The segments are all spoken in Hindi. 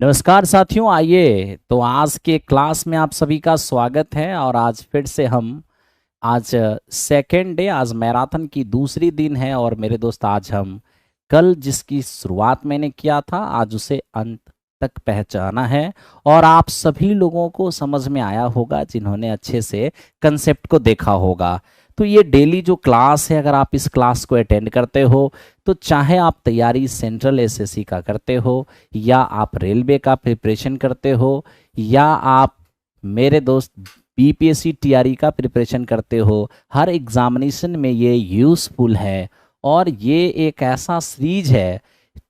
नमस्कार साथियों, आइए तो आज के क्लास में आप सभी का स्वागत है। और आज फिर से हम आज सेकेंड डे, आज मैराथन की दूसरी दिन है। और मेरे दोस्त, आज हम कल जिसकी शुरुआत मैंने किया था, आज उसे अंत तक पहुंचाना है। और आप सभी लोगों को समझ में आया होगा जिन्होंने अच्छे से कंसेप्ट को देखा होगा। तो ये डेली जो क्लास है, अगर आप इस क्लास को अटेंड करते हो तो चाहे आप तैयारी सेंट्रल एसएससी का करते हो, या आप रेलवे का प्रिपरेशन करते हो, या आप मेरे दोस्त बीपीएससी टीआरई का प्रिपरेशन करते हो, हर एग्जामिनेशन में ये यूज़फुल है। और ये एक ऐसा सीरीज है,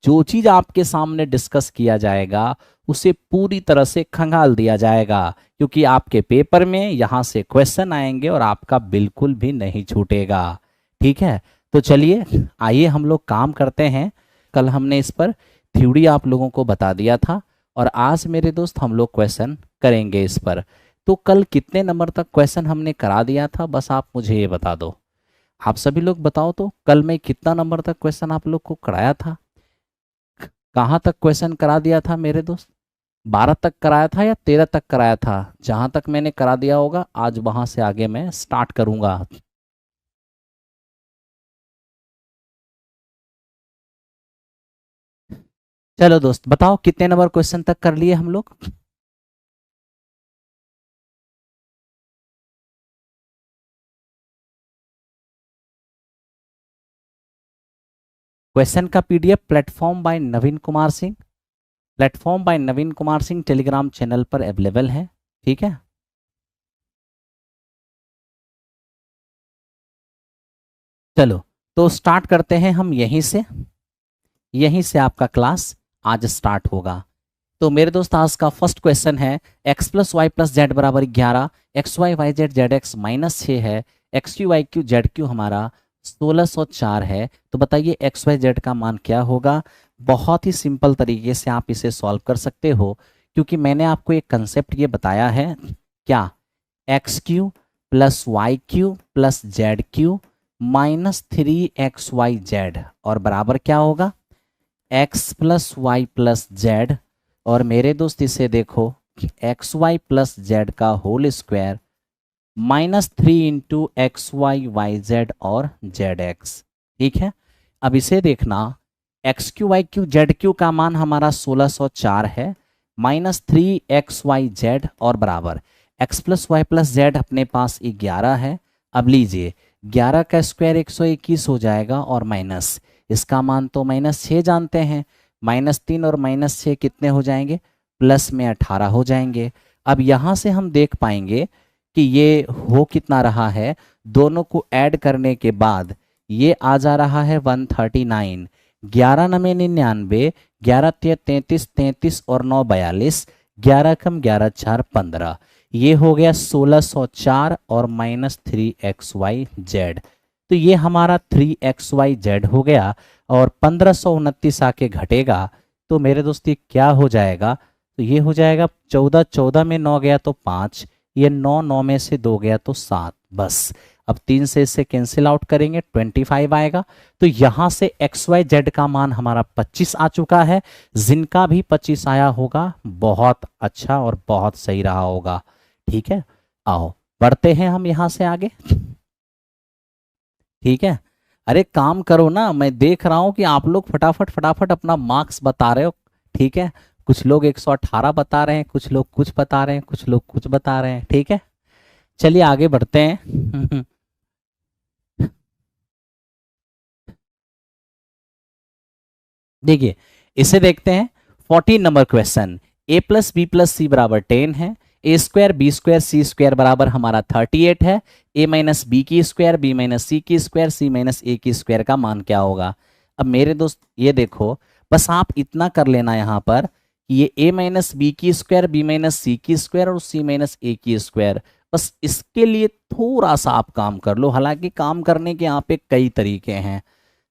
जो चीज़ आपके सामने डिस्कस किया जाएगा उसे पूरी तरह से खंगाल दिया जाएगा, क्योंकि आपके पेपर में यहाँ से क्वेश्चन आएंगे और आपका बिल्कुल भी नहीं छूटेगा। ठीक है, तो चलिए आइए हम लोग काम करते हैं। कल हमने इस पर थ्योरी आप लोगों को बता दिया था, और आज मेरे दोस्त हम लोग क्वेश्चन करेंगे इस पर। तो कल कितने नंबर तक क्वेश्चन हमने करा दिया था, बस आप मुझे ये बता दो। आप सभी लोग बताओ तो, कल मैं कितना नंबर तक क्वेश्चन आप लोग को कराया था, कहाँ तक क्वेश्चन करा दिया था मेरे दोस्त? 12 तक कराया था या 13 तक कराया था? जहां तक मैंने करा दिया होगा आज वहां से आगे मैं स्टार्ट करूंगा। चलो दोस्त बताओ, कितने नंबर क्वेश्चन तक कर लिए हम लोग? क्वेश्चन का पीडीएफ प्लेटफॉर्म बाय नवीन कुमार सिंह, प्लेटफॉर्म बाय नवीन कुमार सिंह टेलीग्राम चैनल पर अवेलेबल है। ठीक है, चलो तो स्टार्ट करते हैं हम यहीं से आपका क्लास आज स्टार्ट होगा। तो मेरे दोस्त, आज का फर्स्ट क्वेश्चन है x plus Y plus z बराबर 11, x y y z z x minus 6 है, x cube Y cube Z cube हमारा 1604 है। तो बताइए एक्स वाई जेड का मान क्या होगा? बहुत ही सिंपल तरीके से आप इसे सॉल्व कर सकते हो, क्योंकि मैंने आपको एक कंसेप्ट ये बताया है। क्या? X cube plus y cube plus z cube minus 3xyz, और बराबर क्या होगा? X plus Y plus Z, और मेरे दोस्त इसे देखो, एक्स वाई प्लस जेड का whole square minus 3 × XY YZ और ZX। ठीक है, अब इसे देखना, x cube Y cube Z cube का मान हमारा 1604 है, माइनस 3xyz, और बराबर x plus Y plus z अपने पास 11 है। अब लीजिए, 11 का स्क्वायर 121 हो जाएगा, और माइनस इसका मान तो -6 जानते हैं, -3 और -6 कितने हो जाएंगे? प्लस में 18 हो जाएंगे। अब यहाँ से हम देख पाएंगे कि ये हो कितना रहा है, दोनों को ऐड करने के बाद ये आ जा रहा है 139। 11 9 99, 11 3 33, 33 और 9 42, 11 कम 11 4 15। ये हो गया 1604 और -3xyz। तो ये हमारा 3xyz हो गया, और 1529 आके घटेगा। तो मेरे दोस्त ये क्या हो जाएगा? तो ये हो जाएगा 14, 14 में 9 गया तो 5, ये 9, 9 में से 2 गया तो 7। बस अब 3 से इसे कैंसिल आउट करेंगे, 25 आएगा। तो यहाँ से XYZ का मान हमारा 25 आ चुका है। जिनका भी 25 आया होगा, बहुत अच्छा और बहुत सही रहा होगा। ठीक है, आओ बढ़ते हैं हम यहाँ से आगे। ठीक है, अरे काम करो ना, मैं देख रहा हूं कि आप लोग फटाफट फटाफट अपना मार्क्स बता रहे हो। ठीक है, कुछ लोग 118 बता रहे हैं, कुछ लोग कुछ बता रहे हैं, कुछ लोग कुछ बता रहे हैं। ठीक है, चलिए आगे बढ़ते हैं। देखिए, इसे देखते हैं। 14 number question, a plus B plus सी बराबर 10 है, ए स्क्वायर बी स्क्वायर सी स्क्वायर बराबर हमारा 38 है, a माइनस बी की स्क्वायर बी माइनस सी की स्क्वायर सी माइनस ए की स्क्वायर का मान क्या होगा? अब मेरे दोस्त ये देखो, बस आप इतना कर लेना यहाँ पर कि ये a माइनस बी की स्क्वायर बी माइनस सी की स्क्वायर और सी माइनस ए की स्क्वायर, बस इसके लिए थोड़ा सा आप काम कर लो। हालांकि काम करने के यहाँ पे कई तरीके हैं।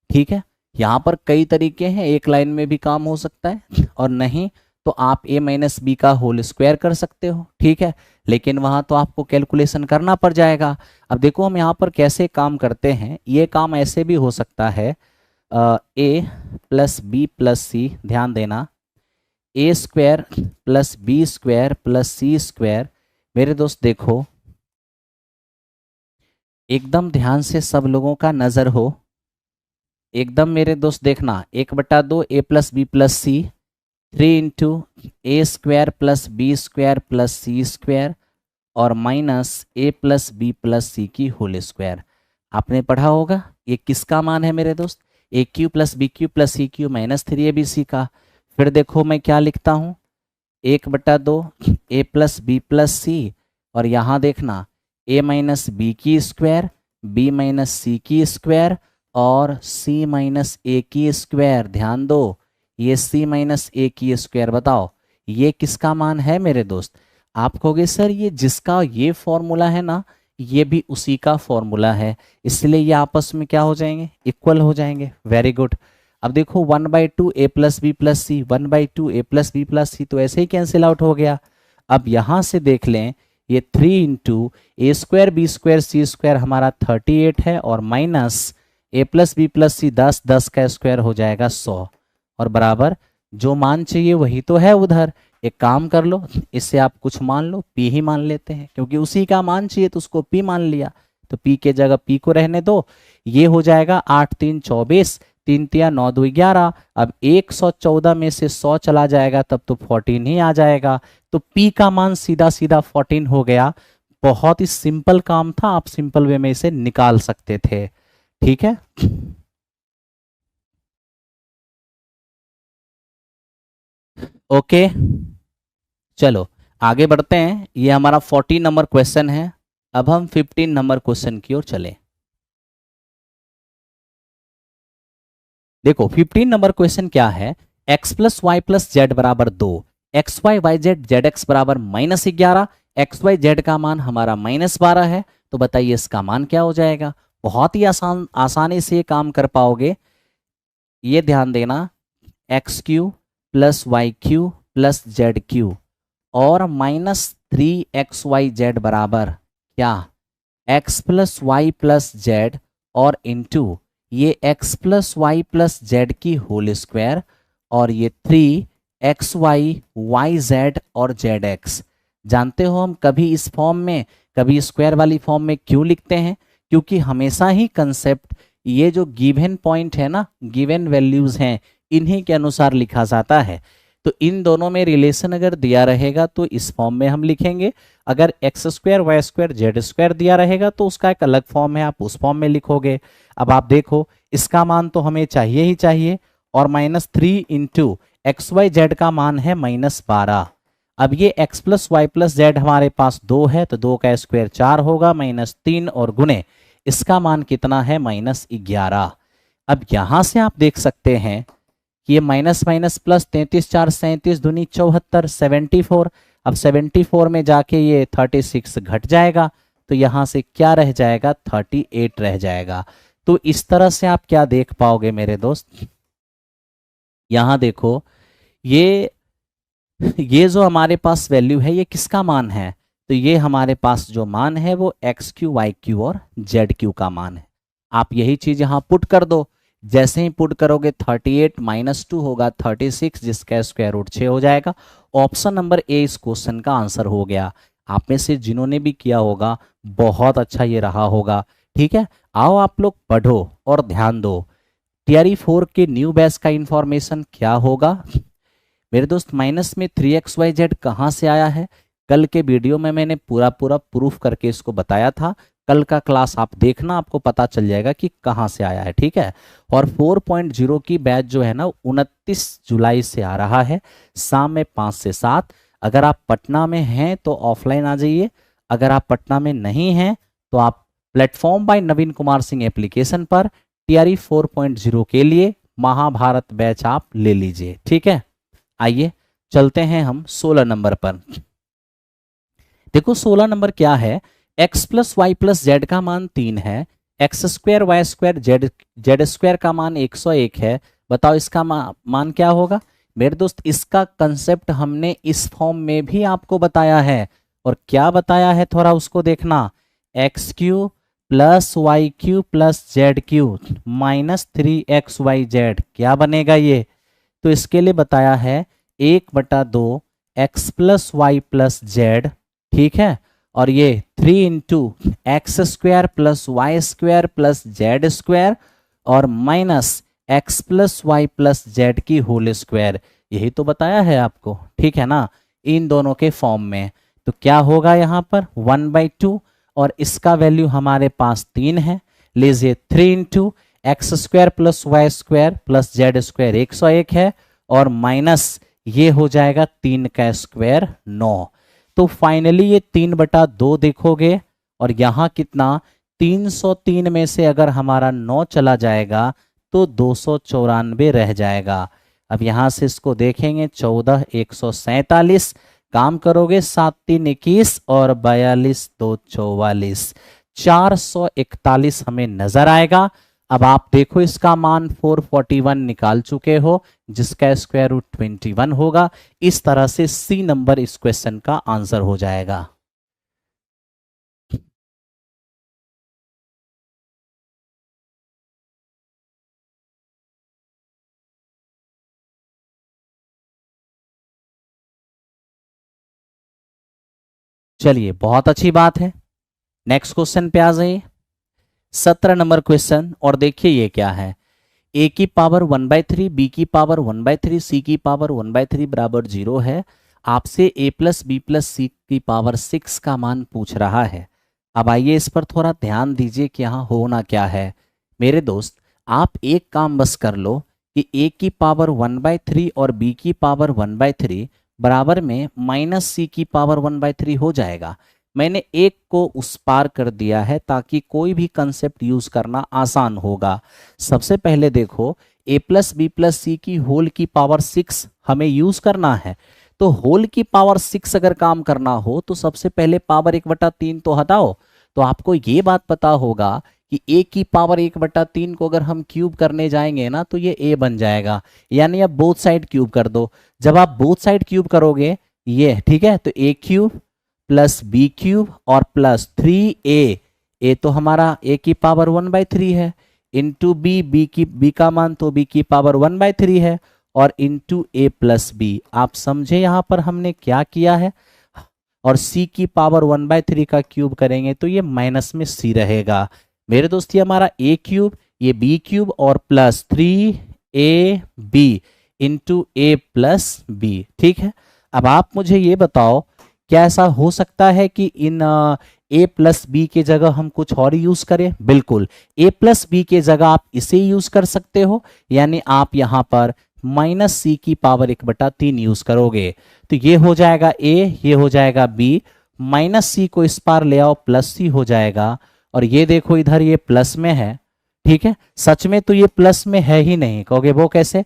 ठीक है, यहाँ पर कई तरीके हैं, एक लाइन में भी काम हो सकता है, और नहीं तो आप a माइनस बी का होल स्क्वायर कर सकते हो। ठीक है, लेकिन वहाँ तो आपको कैलकुलेशन करना पड़ जाएगा। अब देखो हम यहाँ पर कैसे काम करते हैं। ये काम ऐसे भी हो सकता है, a प्लस बी प्लस सी, ध्यान देना, a square plus B square plus C square. मेरे दोस्त देखो, एकदम ध्यान से सब लोगों का नज़र हो, एकदम मेरे दोस्त देखना, 1/2 a plus B plus c, 3 a square plus B square plus C square और minus a plus B plus सी की होल स्क्वायर। आपने पढ़ा होगा ये किसका मान है मेरे दोस्त, a cube plus B cube plus C cube minus 3abc का। फिर देखो मैं क्या लिखता हूँ, 1/2 ए प्लस बी प्लस सी और यहाँ देखना ए माइनस बी की स्क्वायर, बी माइनस सी की स्क्वायर और सी माइनस ए की स्क्वायर। ध्यान दो, ये सी माइनस ए की स्क्वायर, बताओ ये किसका मान है मेरे दोस्त। आप कहोगे सर ये जिसका ये फॉर्मूला है ना, ये भी उसी का फॉर्मूला है, इसलिए ये आपस में क्या हो जाएंगे, इक्वल हो जाएंगे। Very good. अब देखो 1/2 a plus B plus C, 1/2 a plus B plus C तो ऐसे ही कैंसिल आउट हो गया। अब यहाँ से देख लें, ये 3 a square B square C square हमारा 38 है और minus a plus B plus सी 10, 10 का स्क्वायर हो जाएगा 100 और बराबर जो मान चाहिए वही तो है उधर। एक काम कर लो, इससे आप कुछ मान लो, पी ही मान लेते हैं क्योंकि उसी का मान चाहिए तो उसको पी मान लिया, तो पी के जगह पी को रहने दो। ये हो जाएगा 8 3 24, 3 3 9 2 11। अब 114 में से 100 चला जाएगा तब तो 14 ही आ जाएगा, तो पी का मान सीधा सीधा 14 हो गया। बहुत ही सिंपल काम था, आप सिंपल वे में इसे निकाल सकते थे। ठीक है, ओके चलो आगे बढ़ते हैं। ये हमारा 14 नंबर क्वेश्चन है। अब हम 15 नंबर क्वेश्चन की ओर चले। देखो 15 नंबर क्वेश्चन क्या है, x plus Y plus z बराबर 2, x y y z z x बराबर -11, एक्स वाई जेड का मान हमारा -12 है। तो बताइए इसका मान क्या हो जाएगा। बहुत ही आसानी से ये काम कर पाओगे। ये ध्यान देना, XQ plus YQ plus ZQ और -3XYZ बराबर क्या, x plus Y plus Z और इंटू ये x plus Y plus Z की होल स्क्वायर और ये 3XY YZ और ZX। जानते हो हम कभी इस फॉर्म में कभी स्क्वायर वाली फॉर्म में क्यों लिखते हैं, क्योंकि हमेशा ही कंसेप्ट ये जो गिवन पॉइंट है ना, गिवन वैल्यूज हैं, इन्हीं के अनुसार लिखा जाता है। तो इन दोनों में रिलेशन अगर दिया रहेगा तो इस फॉर्म में हम लिखेंगे, अगर x square Y square Z square दिया रहेगा तो उसका एक अलग फॉर्म है, आप उस फॉर्म में लिखोगे। अब आप देखो इसका मान तो हमें चाहिए ही चाहिए और -3 इंटू एक्स वाई जेड का मान है -12। अब ये x plus Y plus z हमारे पास 2 है तो 2 का स्क्वायर 4 होगा, -3 और गुने इसका मान कितना है -11। अब यहां से आप देख सकते हैं कि ये माइनस माइनस प्लस 33 4 37 दूनी 74 74। अब 74 में जाके ये 36 घट जाएगा तो यहाँ से क्या रह जाएगा, 38 रह जाएगा। तो इस तरह से आप क्या देख पाओगे मेरे दोस्त, यहाँ देखो ये जो हमारे पास वैल्यू है ये किसका मान है, तो ये हमारे पास जो मान है वो XQ YQ और ZQ का मान है। आप यही चीज यहाँ पुट कर दो, जैसे ही पुट करोगे 38 -2 होगा 36 जिसका स्क्वायर रूट 6 हो जाएगा। ऑप्शन नंबर ए इस क्वेश्चन का आंसर हो गया। आप में से जिन्होंने भी किया होगा बहुत अच्छा ये रहा होगा। ठीक है, आओ आप लोग पढ़ो और ध्यान दो। टीआरई 4 के न्यू बैच का इंफॉर्मेशन क्या होगा मेरे दोस्त, माइनस में 3XYZ कहाँ से आया है, कल के वीडियो में मैंने पूरा प्रूफ करके इसको बताया था। कल का क्लास आप देखना, आपको पता चल जाएगा कि कहाँ से आया है। ठीक है, और 4.0 की बैच जो है ना 29 जुलाई से आ रहा है शाम में 5 से 7। अगर आप पटना में हैं तो ऑफलाइन आ जाइए, अगर आप पटना में नहीं हैं तो आप प्लेटफॉर्म बाय नवीन कुमार सिंह एप्लीकेशन पर टीआरई 4.0 के लिए महाभारत बैच आप ले लीजिए। ठीक है, आइए चलते हैं हम 16 नंबर पर। देखो 16 नंबर क्या है, x plus Y plus Z का मान 3 है, x square Y square Z square का मान 101 है। बताओ इसका मान क्या होगा मेरे दोस्त। इसका कंसेप्ट हमने इस फॉर्म में भी आपको बताया है, और क्या बताया है थोड़ा उसको देखना, XQ plus YQ plus ZQ -3XYZ क्या बनेगा ये, तो इसके लिए बताया है 1/2 x plus Y plus Z, ठीक है, और ये 3 × x² plus Y square plus Z square और minus x plus Y plus Z की होल स्क्वायर, यही तो बताया है आपको, ठीक है ना, इन दोनों के फॉर्म में। तो क्या होगा यहाँ पर 1/2 और इसका वैल्यू हमारे पास 3 है, लीजिए 3 × x² plus Y square plus Z square 101 है और माइनस ये हो जाएगा 3 का स्क्वायर 9। तो फाइनली ये 3/2 देखोगे और यहाँ कितना 303 में से अगर हमारा 9 चला जाएगा तो 294 रह जाएगा। अब यहाँ से इसको देखेंगे 14 147, काम करोगे 7 3 21 और 42 2 44, 441 हमें नजर आएगा। अब आप देखो इसका मान 441 निकाल चुके हो जिसका स्क्वायर रूट 21 होगा। इस तरह से सी नंबर इस क्वेश्चन का आंसर हो जाएगा। चलिए बहुत अच्छी बात है, नेक्स्ट क्वेश्चन पे आ जाइए। 17 नंबर क्वेश्चन, और देखिए ये क्या है, a की पावर 1/3, b की पावर 1/3, c की पावर 1/3 बराबर 0 है। आपसे a प्लस बी प्लस सी की पावर 6 का मान पूछ रहा है। अब आइए इस पर थोड़ा ध्यान दीजिए कि यहाँ होना क्या है। मेरे दोस्त आप एक काम बस कर लो कि a की पावर 1/3 और b की पावर 1/3 बराबर में माइनस सी की पावर 1/3 हो जाएगा। मैंने एक को उस पार कर दिया है ताकि कोई भी कंसेप्ट यूज करना आसान होगा। सबसे पहले देखो a प्लस बी प्लस सी की होल की पावर 6 हमें यूज करना है। तो होल की पावर 6 अगर काम करना हो तो सबसे पहले पावर 1/3 तो हटाओ। तो आपको ये बात पता होगा कि a की पावर 1/3 को अगर हम क्यूब करने जाएंगे ना तो ये a बन जाएगा, यानी अब बोथ साइड क्यूब कर दो। जब आप बोथ साइड क्यूब करोगे ये, ठीक है, तो a cube plus B cube और प्लस 3a, a तो हमारा a की पावर 1/3 है, इंटू बी का मान तो b की पावर 1/3 है और इंटू a प्लस बी। आप समझे यहाँ पर हमने क्या किया है। और c की पावर 1/3 का क्यूब करेंगे तो ये माइनस में c रहेगा। मेरे दोस्त ये हमारा a क्यूब, ये b क्यूब और plus 3ab into a plus b, ठीक है। अब आप मुझे ये बताओ क्या ऐसा हो सकता है कि इन a प्लस बी के जगह हम कुछ और यूज करें। बिल्कुल, a प्लस बी के जगह आप इसे यूज कर सकते हो, यानी आप यहां पर माइनस सी की पावर 1/3 यूज करोगे। तो ये हो जाएगा a, ये हो जाएगा b, माइनस सी को इस पार ले आओ प्लस सी हो जाएगा। और ये देखो इधर ये प्लस में है, ठीक है, सच में तो ये प्लस में है ही नहीं, कहोगे वो कैसे,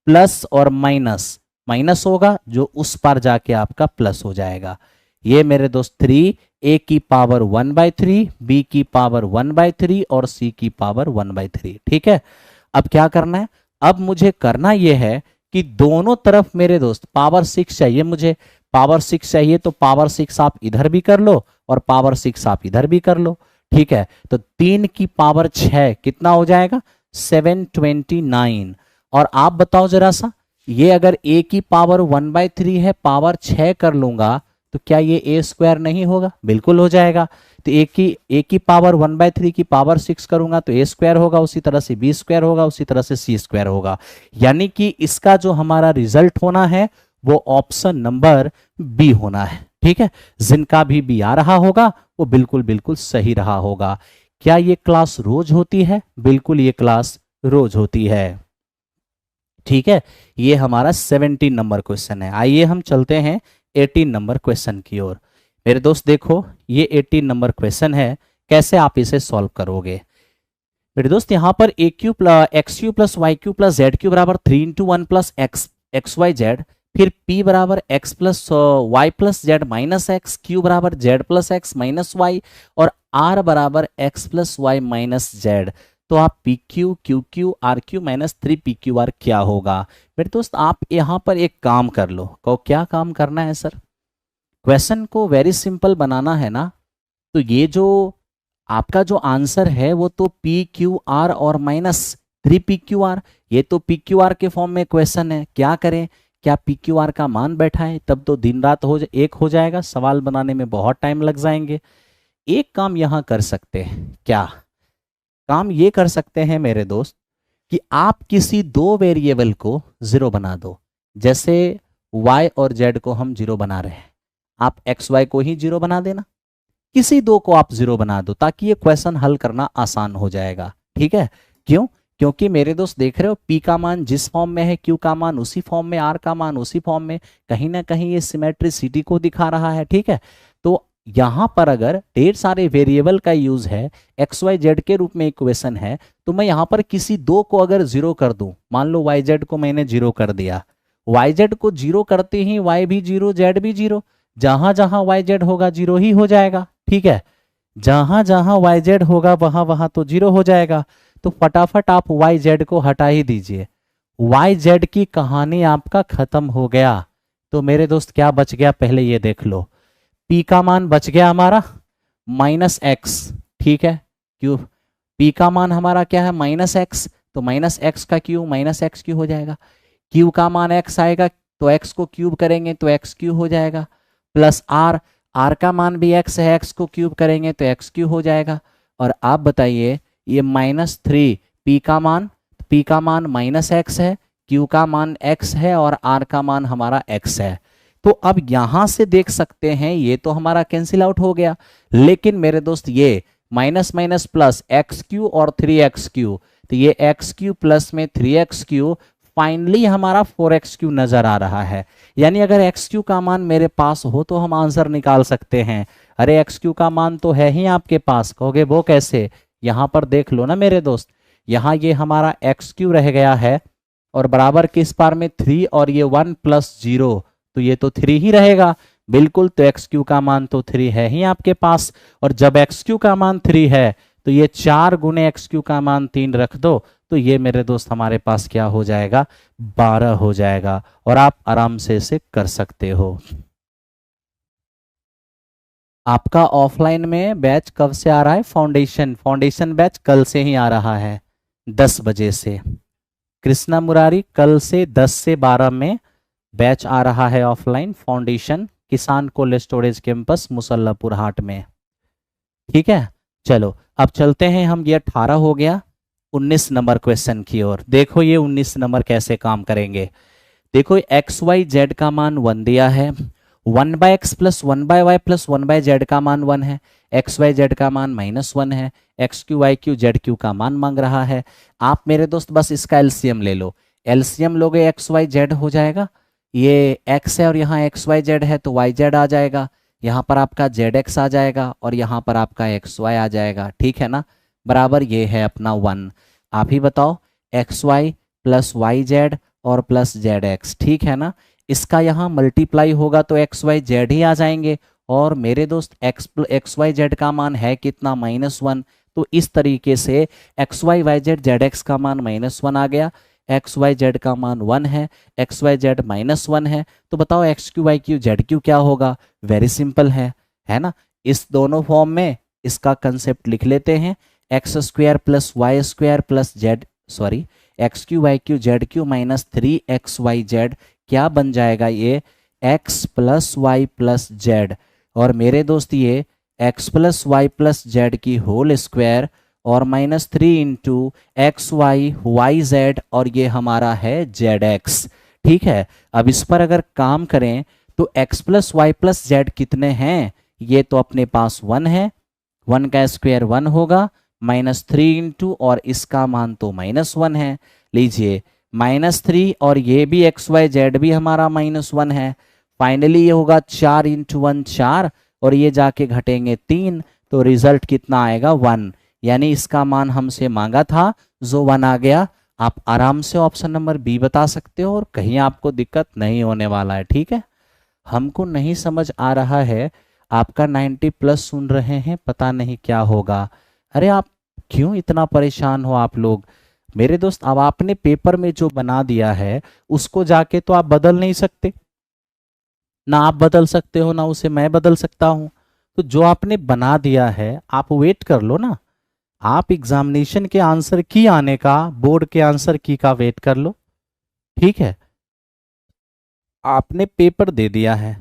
प्लस और माइनस, माइनस होगा जो उस पार जाके आपका प्लस हो जाएगा। ये मेरे दोस्त 3a की पावर 1/3, b की पावर 1/3 और c की पावर 1/3, ठीक है। अब क्या करना है, अब मुझे करना यह है कि दोनों तरफ मेरे दोस्त पावर 6 चाहिए, मुझे पावर 6 चाहिए, तो पावर 6 आप इधर भी कर लो और पावर 6 आप इधर भी कर लो, ठीक है। तो 3 की पावर 6 कितना हो जाएगा 729। और आप बताओ जरा सा, ये अगर a की पावर 1/3 है, पावर 6 कर लूंगा तो क्या ये a² नहीं होगा, बिल्कुल हो जाएगा। तो a की पावर 1/3 की पावर 6 करूंगा तो a² होगा, उसी तरह से b² होगा, उसी तरह से c² होगा। यानी कि इसका जो हमारा रिजल्ट होना है वो ऑप्शन नंबर बी होना है, ठीक है। जिनका भी बी आ रहा होगा वो बिल्कुल बिल्कुल सही रहा होगा। क्या ये क्लास रोज होती है, बिल्कुल ये क्लास रोज होती है, ठीक है। ये हमारा 17 नंबर क्वेश्चन है। आइए हम चलते हैं 18 नंबर क्वेश्चन की ओर। मेरे दोस्त देखो ये 18 नंबर क्वेश्चन है, कैसे आप इसे सॉल्व करोगे। मेरे दोस्त यहाँ पर x cube plus y cube plus z cube बराबर 3 × 1 प्लस एक्स वाई जेड, फिर p बराबर x plus Y plus z minus x, q बराबर z plus x minus y और r बराबर x plus y minus z. तो आप p cube q cube r cube minus 3pqr क्या होगा। मेरे दोस्त आप यहाँ पर एक काम कर लो, कहो क्या काम करना है सर, क्वेश्चन को वेरी सिंपल बनाना है ना। तो ये जो आपका जो आंसर है वो तो pqr और माइनस 3pqr, ये तो pqr के फॉर्म में क्वेश्चन है। क्या करें क्या पी क्यू आर का मान बैठा है? तब तो दिन रात एक हो जाएगा, सवाल बनाने में बहुत टाइम लग जाएंगे। एक काम यहाँ कर सकते हैं, क्या काम ये कर सकते हैं मेरे दोस्त, कि आप किसी दो वेरिएबल को जीरो बना दो। जैसे y और z को हम जीरो बना रहे हैं, आप एक्स वाई को ही जीरो बना देना, किसी दो को आप जीरो बना दो, ताकि ये क्वेश्चन हल करना आसान हो जाएगा। ठीक है, क्यों? क्योंकि मेरे दोस्त देख रहे हो, p का मान जिस फॉर्म में है, q का मान उसी फॉर्म में, r का मान उसी फॉर्म में, कहीं ना कहीं ये सिमेट्रिसिटी को दिखा रहा है। ठीक है, तो यहां पर अगर ढेर सारे वेरिएबल का यूज है, एक्स वाई जेड के रूप में इक्वेशन है, तो मैं यहां पर किसी दो को अगर जीरो कर दूं, मान लो वाई जेड को मैंने जीरो कर दिया, वाई जेड को जीरो करते ही वाई भी जीरो, जेड भी जीरो, जहां जहां वाई जेड होगा जीरो ही हो जाएगा। ठीक है, जहां जहां वाई जेड होगा वहां वहां तो जीरो हो जाएगा। तो फटाफट आप वाई जेड को हटा ही दीजिए, वाई जेड की कहानी आपका खत्म हो गया। तो मेरे दोस्त क्या बच गया, पहले ये देख लो, पी का मान बच गया हमारा -x। ठीक है, क्यों? पी का मान हमारा क्या है, -x, तो -x का क्यू -x क्यू हो जाएगा। क्यू का मान x आएगा, तो x को क्यूब करेंगे तो x क्यू हो जाएगा, प्लस r का मान भी x है, x को क्यूब करेंगे तो x क्यू हो जाएगा। और आप बताइए, ये -3 p का मान -x है, q का मान x है और r का मान हमारा x है। तो अब यहां से देख सकते हैं, ये तो हमारा कैंसिल आउट हो गया, लेकिन मेरे दोस्त ये minus minus plus x Q और 3x क्यू, तो ये एक्स क्यू प्लस में 3x क्यू, फाइनली हमारा 4x क्यू नजर आ रहा है। यानी अगर एक्स क्यू का मान मेरे पास हो तो हम आंसर निकाल सकते हैं। अरे एक्स क्यू का मान तो है ही आपके पास, कहोगे वो कैसे? यहां पर देख लो ना मेरे दोस्त, यहां ये हमारा एक्स क्यू रह गया है और बराबर किस पार में 3, और ये 1 + 0, तो ये तो 3 ही रहेगा बिल्कुल। तो एक्स क्यू का मान तो 3 है ही आपके पास, और जब एक्स क्यू का मान 3 है तो ये 4 गुने एक्स क्यू का मान 3 रख दो, तो ये मेरे दोस्त हमारे पास क्या हो जाएगा, 12 हो जाएगा। और आप आराम से इसे कर सकते हो। आपका ऑफलाइन में बैच कब से आ रहा है? फाउंडेशन बैच कल से ही आ रहा है, 10 बजे से। कृष्णा मुरारी, कल से 10 से 12 में बैच आ रहा है ऑफलाइन, फाउंडेशन, किसान कोल्ड स्टोरेज कैंपस मुसल्लापुर हाट में। ठीक है, चलो अब चलते हैं हम, ये 18 हो गया, 19 नंबर क्वेश्चन की ओर। देखो ये 19 नंबर कैसे काम करेंगे। देखो एक्स वाई जेड का मान 1 दिया है, 1/x + 1/y + 1/z का मान 1 है, एक्स वाई जेड का मान -1 है, x cube Y cube Z cube का मान मांग रहा है। आप मेरे दोस्त बस इसका एलसीएम ले लो, एलसीएम लोगे एक्स वाई जेड हो जाएगा, ये x है और यहाँ एक्स वाई जेड है तो वाई जेड आ जाएगा, यहाँ पर आपका जेड एक्स आ जाएगा और यहाँ पर आपका एक्स वाई आ जाएगा। ठीक है ना, बराबर ये है अपना 1। आप ही बताओ, एक्स वाई + वाई जेड और प्लस जेड एक्स, ठीक है ना, इसका यहाँ मल्टीप्लाई होगा तो एक्स वाई जेड ही आ जाएंगे। और मेरे दोस्त एक्स वाई जेड का मान है कितना, -1, तो इस तरीके से x y y z z x का मान -1 आ गया, एक्स वाई जेड का मान 1 है, एक्स वाई जेड -1 है, तो बताओ x cube Y cube Z cube क्या होगा? वेरी सिंपल है ना। इस दोनों फॉर्म में इसका कंसेप्ट लिख लेते हैं, x² + y² + z, sorry, x cube Y cube Z cube -3xyz क्या बन जाएगा, ये x + y + z। और मेरे दोस्त ये x + y + z की होल स्क्वायर और -3 × xy yz, और ये हमारा है zx। ठीक है, अब इस पर अगर काम करें तो x + y + z कितने हैं, ये तो अपने पास 1 है, 1 का स्क्वायर 1 होगा, -3 × और इसका मान तो -1 है, लीजिए -3, और ये भी एक्स वाई जेड भी हमारा -1 है। फाइनली ये होगा 4 × 1 4, और ये जाके घटेंगे 3, तो रिजल्ट कितना आएगा, 1। यानी इसका मान हमसे मांगा था जो 1 आ गया। आप आराम से ऑप्शन नंबर बी बता सकते हो और कहीं आपको दिक्कत नहीं होने वाला है। ठीक है, हमको नहीं समझ आ रहा है, आपका 90+ सुन रहे हैं, पता नहीं क्या होगा। अरे आप क्यों इतना परेशान हो आप लोग? मेरे दोस्त, अब आपने पेपर में जो बना दिया है उसको जाके तो आप बदल नहीं सकते ना, आप बदल सकते हो ना उसे मैं बदल सकता हूं। तो जो आपने बना दिया है आप वेट कर लो ना, आप एग्जामिनेशन के आंसर की आने का, बोर्ड के आंसर की का वेट कर लो। ठीक है, आपने पेपर दे दिया है,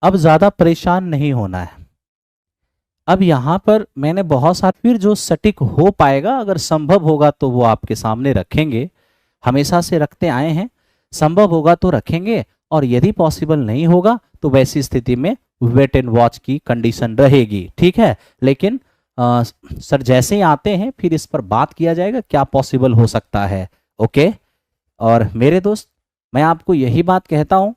अब ज्यादा परेशान नहीं होना है। अब यहां पर मैंने बहुत सारे, फिर जो सटीक हो पाएगा अगर संभव होगा तो वो आपके सामने रखेंगे, हमेशा से रखते आए हैं, संभव होगा तो रखेंगे, और यदि पॉसिबल नहीं होगा तो वैसी स्थिति में वेट एंड वॉच की कंडीशन रहेगी, ठीक है। लेकिन सर जैसे ही आते हैं फिर इस पर बात किया जाएगा क्या पॉसिबल हो सकता है, ओके। और मेरे दोस्त, मैं आपको यही बात कहता हूं,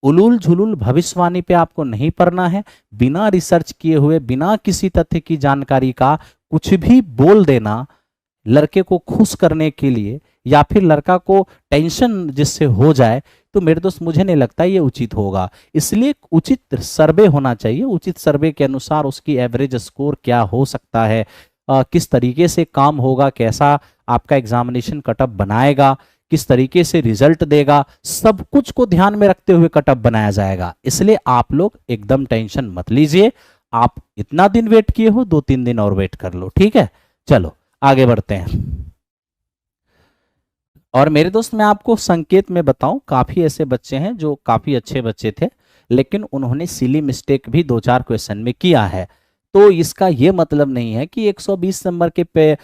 उलूल झुलूल भविष्यवाणी पे आपको नहीं पढ़ना है। बिना रिसर्च किए हुए, बिना किसी तथ्य की जानकारी का कुछ भी बोल देना लड़के को खुश करने के लिए, या फिर लड़का को टेंशन जिससे हो जाए, तो मेरे दोस्त मुझे नहीं लगता ये उचित होगा। इसलिए उचित सर्वे होना चाहिए, उचित सर्वे के अनुसार उसकी एवरेज स्कोर क्या हो सकता है, किस तरीके से काम होगा, कैसा आपका एग्जामिनेशन कटअप बनाएगा, किस तरीके से रिजल्ट देगा, सब कुछ को ध्यान में रखते हुए कटअप बनाया जाएगा। इसलिए आप लोग एकदम टेंशन मत लीजिए, आप इतना दिन वेट किए हो, 2-3 दिन और वेट कर लो, ठीक है। चलो आगे बढ़ते हैं। और मेरे दोस्त मैं आपको संकेत में बताऊं, काफी ऐसे बच्चे हैं जो काफी अच्छे बच्चे थे, लेकिन उन्होंने सिली मिस्टेक भी 2-4 क्वेश्चन में किया है। तो इसका ये मतलब नहीं है कि 120 नंबर के पे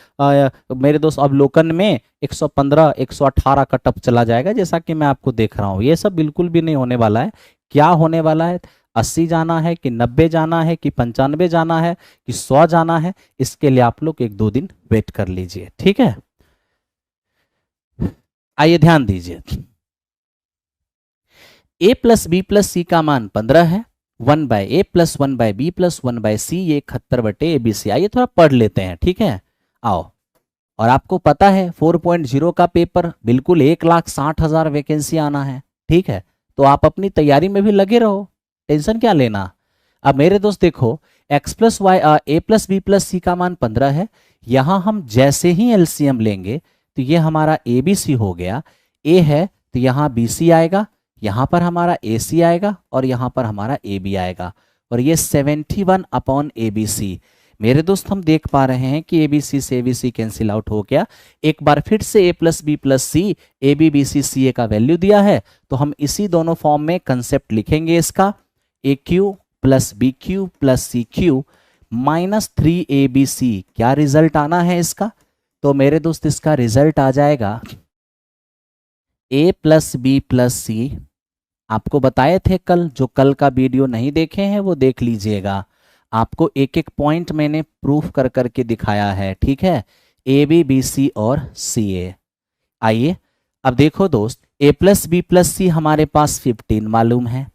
मेरे दोस्त अवलोकन में 115 118 का टप चला जाएगा, जैसा कि मैं आपको देख रहा हूँ। ये सब बिल्कुल भी नहीं होने वाला है। क्या होने वाला है, 80 जाना है कि 90 जाना है कि 95 जाना है कि 100 जाना है, इसके लिए आप लोग 1-2 दिन वेट कर लीजिए, ठीक है। आइए ध्यान दीजिए, a प्लस बी प्लस सी का मान 15 है, 1/a plus 1/b plus 1/c, ये 71/abc। आइए थोड़ा पढ़ लेते हैं, ठीक है। आओ, और आपको पता है 4.0 का पेपर बिल्कुल 1,60,000 वैकेंसी आना है, ठीक है। तो आप अपनी तैयारी में भी लगे रहो, टेंशन क्या लेना। अब मेरे दोस्त देखो, x plus y a plus B plus सी का मान 15 है। यहां हम जैसे ही एलसीएम लेंगे तो ये हमारा ए बी सी हो गया। ए है तो यहाँ बी सी आएगा, यहाँ पर हमारा ए सी आएगा, और यहाँ पर हमारा ए बी आएगा, और ये 71/ABC। मेरे दोस्त हम देख पा रहे हैं कि ए बी सी से A B C cancel out हो गया। एक बार फिर से a plus B plus C, A B B C C A का वैल्यू दिया है, तो हम इसी दोनों फॉर्म में कंसेप्ट लिखेंगे इसका, A cube plus B cube plus C cube minus 3ABC। क्या रिजल्ट आना है इसका, तो मेरे दोस्त इसका रिजल्ट आ जाएगा a प्लस बी प्लस सी। आपको बताए थे कल, जो कल का वीडियो नहीं देखे हैं वो देख लीजिएगा, आपको एक एक पॉइंट मैंने प्रूफ कर करके दिखाया है, ठीक है। ए बी बी सी और सी ए। आइए अब देखो दोस्त, a प्लस बी प्लस सी हमारे पास 15 मालूम है,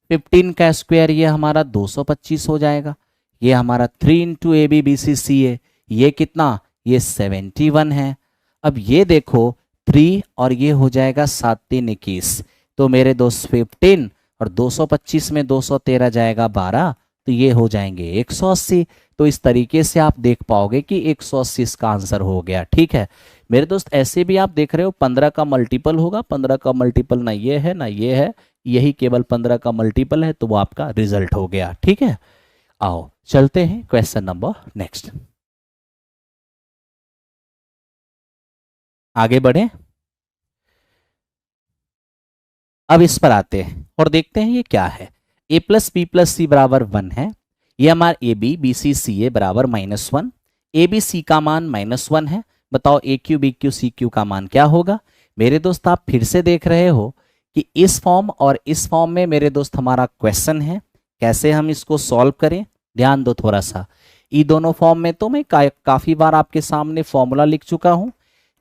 15 का स्क्वायर ये हमारा 225 हो जाएगा। ये हमारा 3 into A B B C C A, ये कितना, ये 71 है। अब ये देखो 3 और ये हो जाएगा 7×3=21, तो मेरे दोस्त 15 और 225 में 213 जाएगा 12, तो ये हो जाएंगे 180। तो इस तरीके से आप देख पाओगे कि 180 इसका आंसर हो गया, ठीक है। मेरे दोस्त ऐसे भी आप देख रहे हो 15 का मल्टीपल होगा, 15 का मल्टीपल ना ये है ना ये है, यही केवल 15 का मल्टीपल है, तो वो आपका रिजल्ट हो गया, ठीक है। आओ चलते हैं क्वेश्चन नंबर नेक्स्ट, आगे बढ़े। अब इस पर आते हैं और देखते हैं ये क्या है। a प्लस बी प्लस सी बराबर 1 है, ये हमारा A B B C C ए बराबर -1, ए बी सी का मान -1 है। बताओ A cube B cube C cube का मान क्या होगा। मेरे दोस्त आप फिर से देख रहे हो कि इस फॉर्म और इस फॉर्म में मेरे दोस्त हमारा क्वेश्चन है, कैसे हम इसको सॉल्व करें, ध्यान दो थोड़ा सा। ये दोनों फॉर्म में तो मैं काफी बार आपके सामने फॉर्मूला लिख चुका हूं,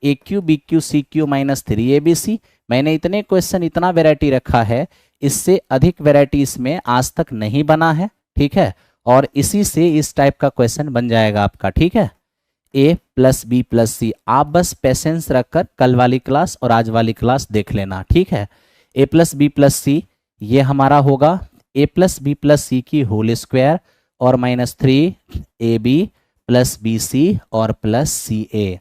A cube B cube C cube minus 3ABC। मैंने इतने क्वेश्चन, इतना वेराइटी रखा है, इससे अधिक वेराइटी इसमें आज तक नहीं बना है, ठीक है। और इसी से इस टाइप का क्वेश्चन बन जाएगा आपका, ठीक है। a प्लस बी प्लस सी, आप बस पेशेंस रखकर कल वाली क्लास और आज वाली क्लास देख लेना, ठीक है। a plus B plus C ये हमारा होगा a प्लस बी प्लस सी की होल स्क्वायर और -3AB प्लस बी सी और प्लस CA।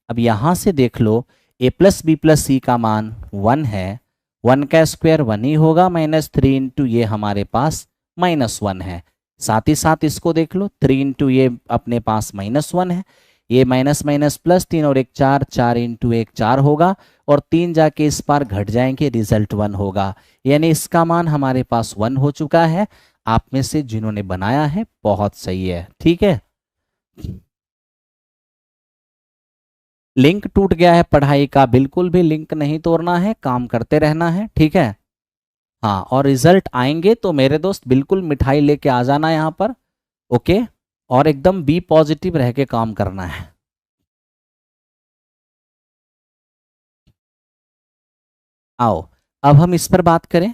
अब यहां से देख लो a प्लस बी प्लस सी का मान 1 है, 1 का स्क्वायर 1 ही होगा, -3 इंटू ये हमारे पास -1 है। साथ ही साथ इसको देख लो, 3 इंटू ये अपने पास -1 है, ये माइनस माइनस प्लस 3 और 1 4, 4 इंटू 1 4 होगा और 3 जाके इस पार घट जाएंगे, रिजल्ट 1 होगा। यानी इसका मान हमारे पास 1 हो चुका है। आप में से जिन्होंने बनाया है बहुत सही है, ठीक है। लिंक टूट गया है पढ़ाई का, बिल्कुल भी लिंक नहीं तोड़ना है, काम करते रहना है, ठीक है। हाँ, और रिजल्ट आएंगे तो मेरे दोस्त बिल्कुल मिठाई लेके आ जाना यहाँ पर, ओके। और एकदम बी पॉजिटिव रह के काम करना है। आओ अब हम इस पर बात करें।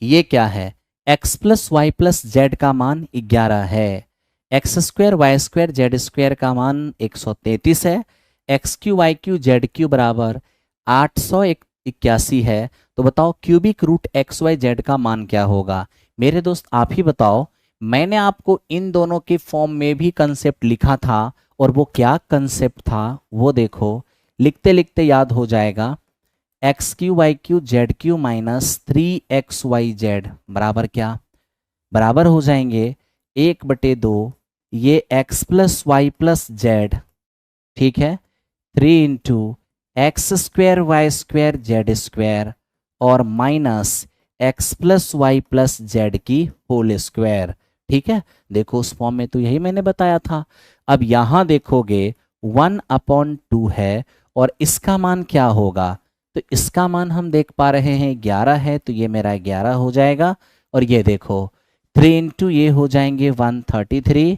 ये क्या है, x plus Y plus Z का मान 11 है, x square Y square Z square का मान 133 है, x cube Y cube Z cube बराबर 881 है। तो बताओ cubic root x y z का मान क्या होगा। मेरे दोस्त आप ही बताओ। मैंने आपको इन दोनों के फॉर्म में भी कंसेप्ट लिखा था, और वो क्या कंसेप्ट था वो देखो, लिखते लिखते याद हो जाएगा। X cube Y cube Z cube minus 3xyz बराबर क्या, बराबर हो जाएंगे 1/2 ये x plus Y plus Z, ठीक है, 3 into X square Y square Z square और minus x plus Y plus Z की होल स्क्वायर, ठीक है। देखो उस फॉर्म में तो यही मैंने बताया था। अब यहां देखोगे 1/2 है और इसका मान क्या होगा, तो इसका मान हम देख पा रहे हैं 11 है, तो ये मेरा 11 हो जाएगा। और ये देखो 3 इंटू ये हो जाएंगे 133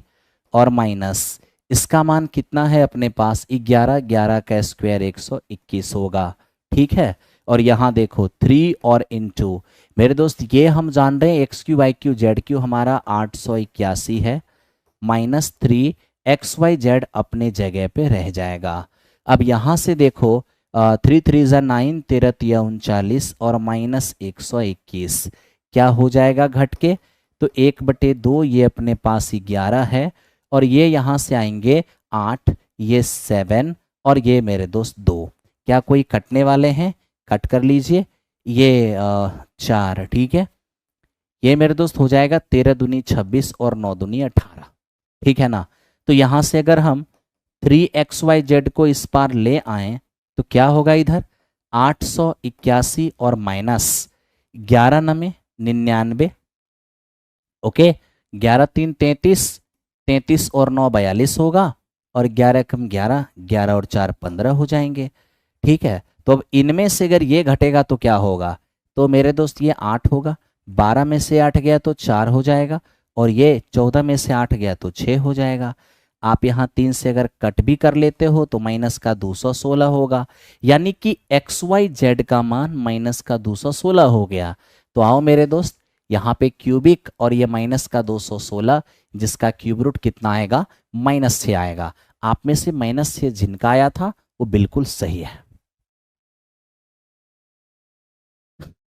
और माइनस इसका मान कितना है अपने पास 11, 11 का स्क्वायर 121 होगा, ठीक है। और यहाँ देखो 3 और इंटू, मेरे दोस्त ये हम जान रहे हैं x cube Y cube Z cube हमारा 881 है, माइनस 3 एक्स वाई जेड अपने जगह पे रह जाएगा। अब यहाँ से देखो 3 3 ज़ा 9, 13 तिया 39 और माइनस 121 क्या हो जाएगा घट के, तो 1/2 ये अपने पास 11 है और ये यहाँ से आएंगे 8, ये 7 और ये मेरे दोस्त 2। क्या कोई कटने वाले हैं, कट कर लीजिए, ये 4, ठीक है। ये मेरे दोस्त हो जाएगा 13 दूनी 26 और 9 दूनी 18, ठीक है ना। तो यहाँ से अगर हम 3xyz को इस पार ले आए तो क्या होगा इधर 881 और माइनस 11 नमे 99, ओके। 11 3 33, 33 और 9 42 होगा और 11 कम 11, 11 और 4 15 हो जाएंगे, ठीक है। तो अब इनमें से अगर ये घटेगा तो क्या होगा, तो मेरे दोस्त ये 8 होगा, 12 में से 8 गया तो 4 हो जाएगा और ये 14 में से 8 गया तो 6 हो जाएगा। आप यहाँ 3 से अगर कट भी कर लेते हो तो माइनस का 216 होगा, यानी कि एक्स वाई जेड का मान माइनस का 216 हो गया। तो आओ मेरे दोस्त यहाँ पे क्यूबिक और ये माइनस का 216 जिसका क्यूब रूट कितना आएगा -6 आएगा। आप में से -6 जिनका आया था वो बिल्कुल सही है।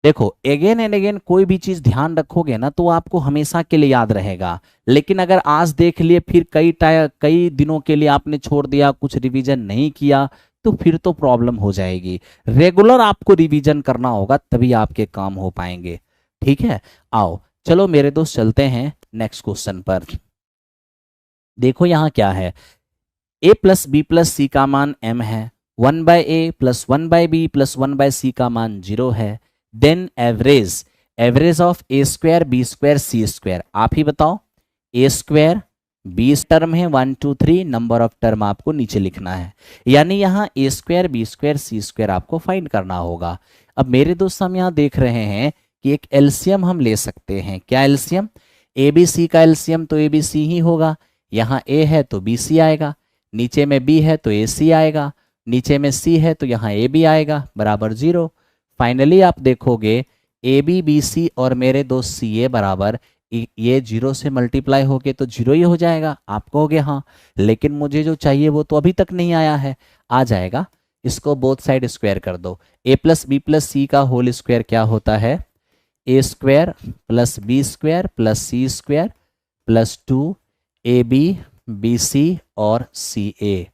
देखो अगेन एंड अगेन कोई भी चीज ध्यान रखोगे ना तो आपको हमेशा के लिए याद रहेगा, लेकिन अगर आज देख लिए फिर कई दिनों के लिए आपने छोड़ दिया, कुछ रिवीजन नहीं किया, तो फिर तो प्रॉब्लम हो जाएगी। रेगुलर आपको रिवीजन करना होगा तभी आपके काम हो पाएंगे, ठीक है। आओ चलो मेरे दोस्त चलते हैं नेक्स्ट क्वेश्चन पर। देखो यहाँ क्या है, a प्लस बी प्लस सी का मान m है, 1/a plus 1/b plus 1/c का मान 0 है, then average of a square B square C square. आप ही बताओ, ए स्क्वायर बी टर्म है 1 2 3, नंबर ऑफ टर्म आपको नीचे लिखना है, यानी यहाँ ए स्क्वायर बी स्क्वायर सी स्क्वायर आपको फाइंड करना होगा। अब मेरे दोस्त हम यहाँ देख रहे हैं कि एक एलसीएम हम ले सकते हैं। क्या एलसीएम, ए बी सी का एलसीएम तो ए बी सी ही होगा, यहाँ ए है तो बी सी आएगा, नीचे में बी है तो ए सी आएगा, नीचे में सी है तो यहाँ ए बी आएगा बराबर 0। फाइनली आप देखोगे ए बी बी सी और मेरे दोस्त सी ए बराबर, ये 0 से मल्टीप्लाई होके तो 0 ही हो जाएगा। आप कहोगे हाँ, लेकिन मुझे जो चाहिए वो तो अभी तक नहीं आया है। आ जाएगा, इसको बोथ साइड स्क्वायर कर दो। ए प्लस बी प्लस सी का होल स्क्वायर क्या होता है, ए square plus B square plus C square plus 2 A B B C और सी ए,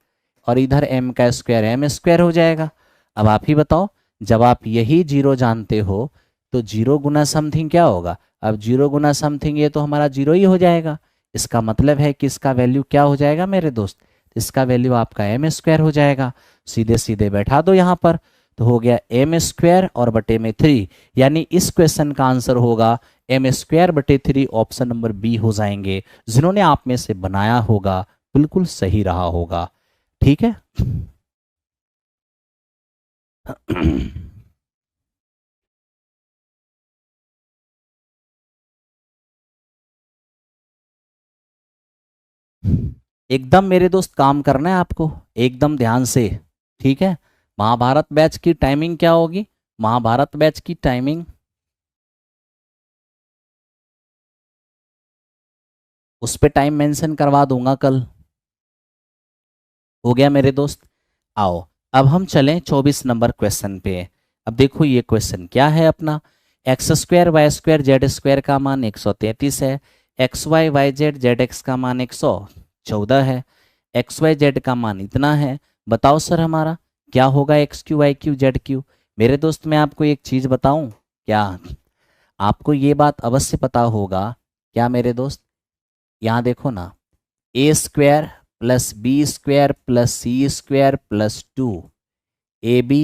और इधर m का स्क्वायर m स्क्वायर हो जाएगा। अब आप ही बताओ, जब आप यही 0 जानते हो तो 0 गुना समथिंग क्या होगा, अब 0 गुना समथिंग ये तो हमारा 0 ही हो जाएगा। इसका मतलब है कि इसका वैल्यू क्या हो जाएगा मेरे दोस्त इसका वैल्यू आपका एम स्क्वायर हो जाएगा। सीधे सीधे बैठा दो यहाँ पर, तो हो गया एम स्क्वायर और बटे में 3, यानी इस क्वेश्चन का आंसर होगा एम स्क्वायर बटे 3। ऑप्शन नंबर बी हो जाएंगे। जिन्होंने आप में से बनाया होगा बिल्कुल सही रहा होगा। ठीक है। एकदम मेरे दोस्त काम करना है आपको, एकदम ध्यान से। ठीक है। महाभारत बैच की टाइमिंग क्या होगी? महाभारत बैच की टाइमिंग उस पे टाइम मेंशन करवा दूंगा कल। हो गया मेरे दोस्त। आओ अब हम चलें 24 नंबर क्वेश्चन पे। अब देखो ये क्वेश्चन क्या है अपना। X square Y square Z square का मान 133 है। X y y z z x का मान 114 है। एक्स वाई जेड का मान इतना है। बताओ सर हमारा क्या होगा x cube Y cube Z cube. मेरे दोस्त मैं आपको एक चीज़ बताऊं क्या, आपको ये बात अवश्य पता होगा क्या मेरे दोस्त। यहाँ देखो ना, A square plus B square plus C square plus 2 AB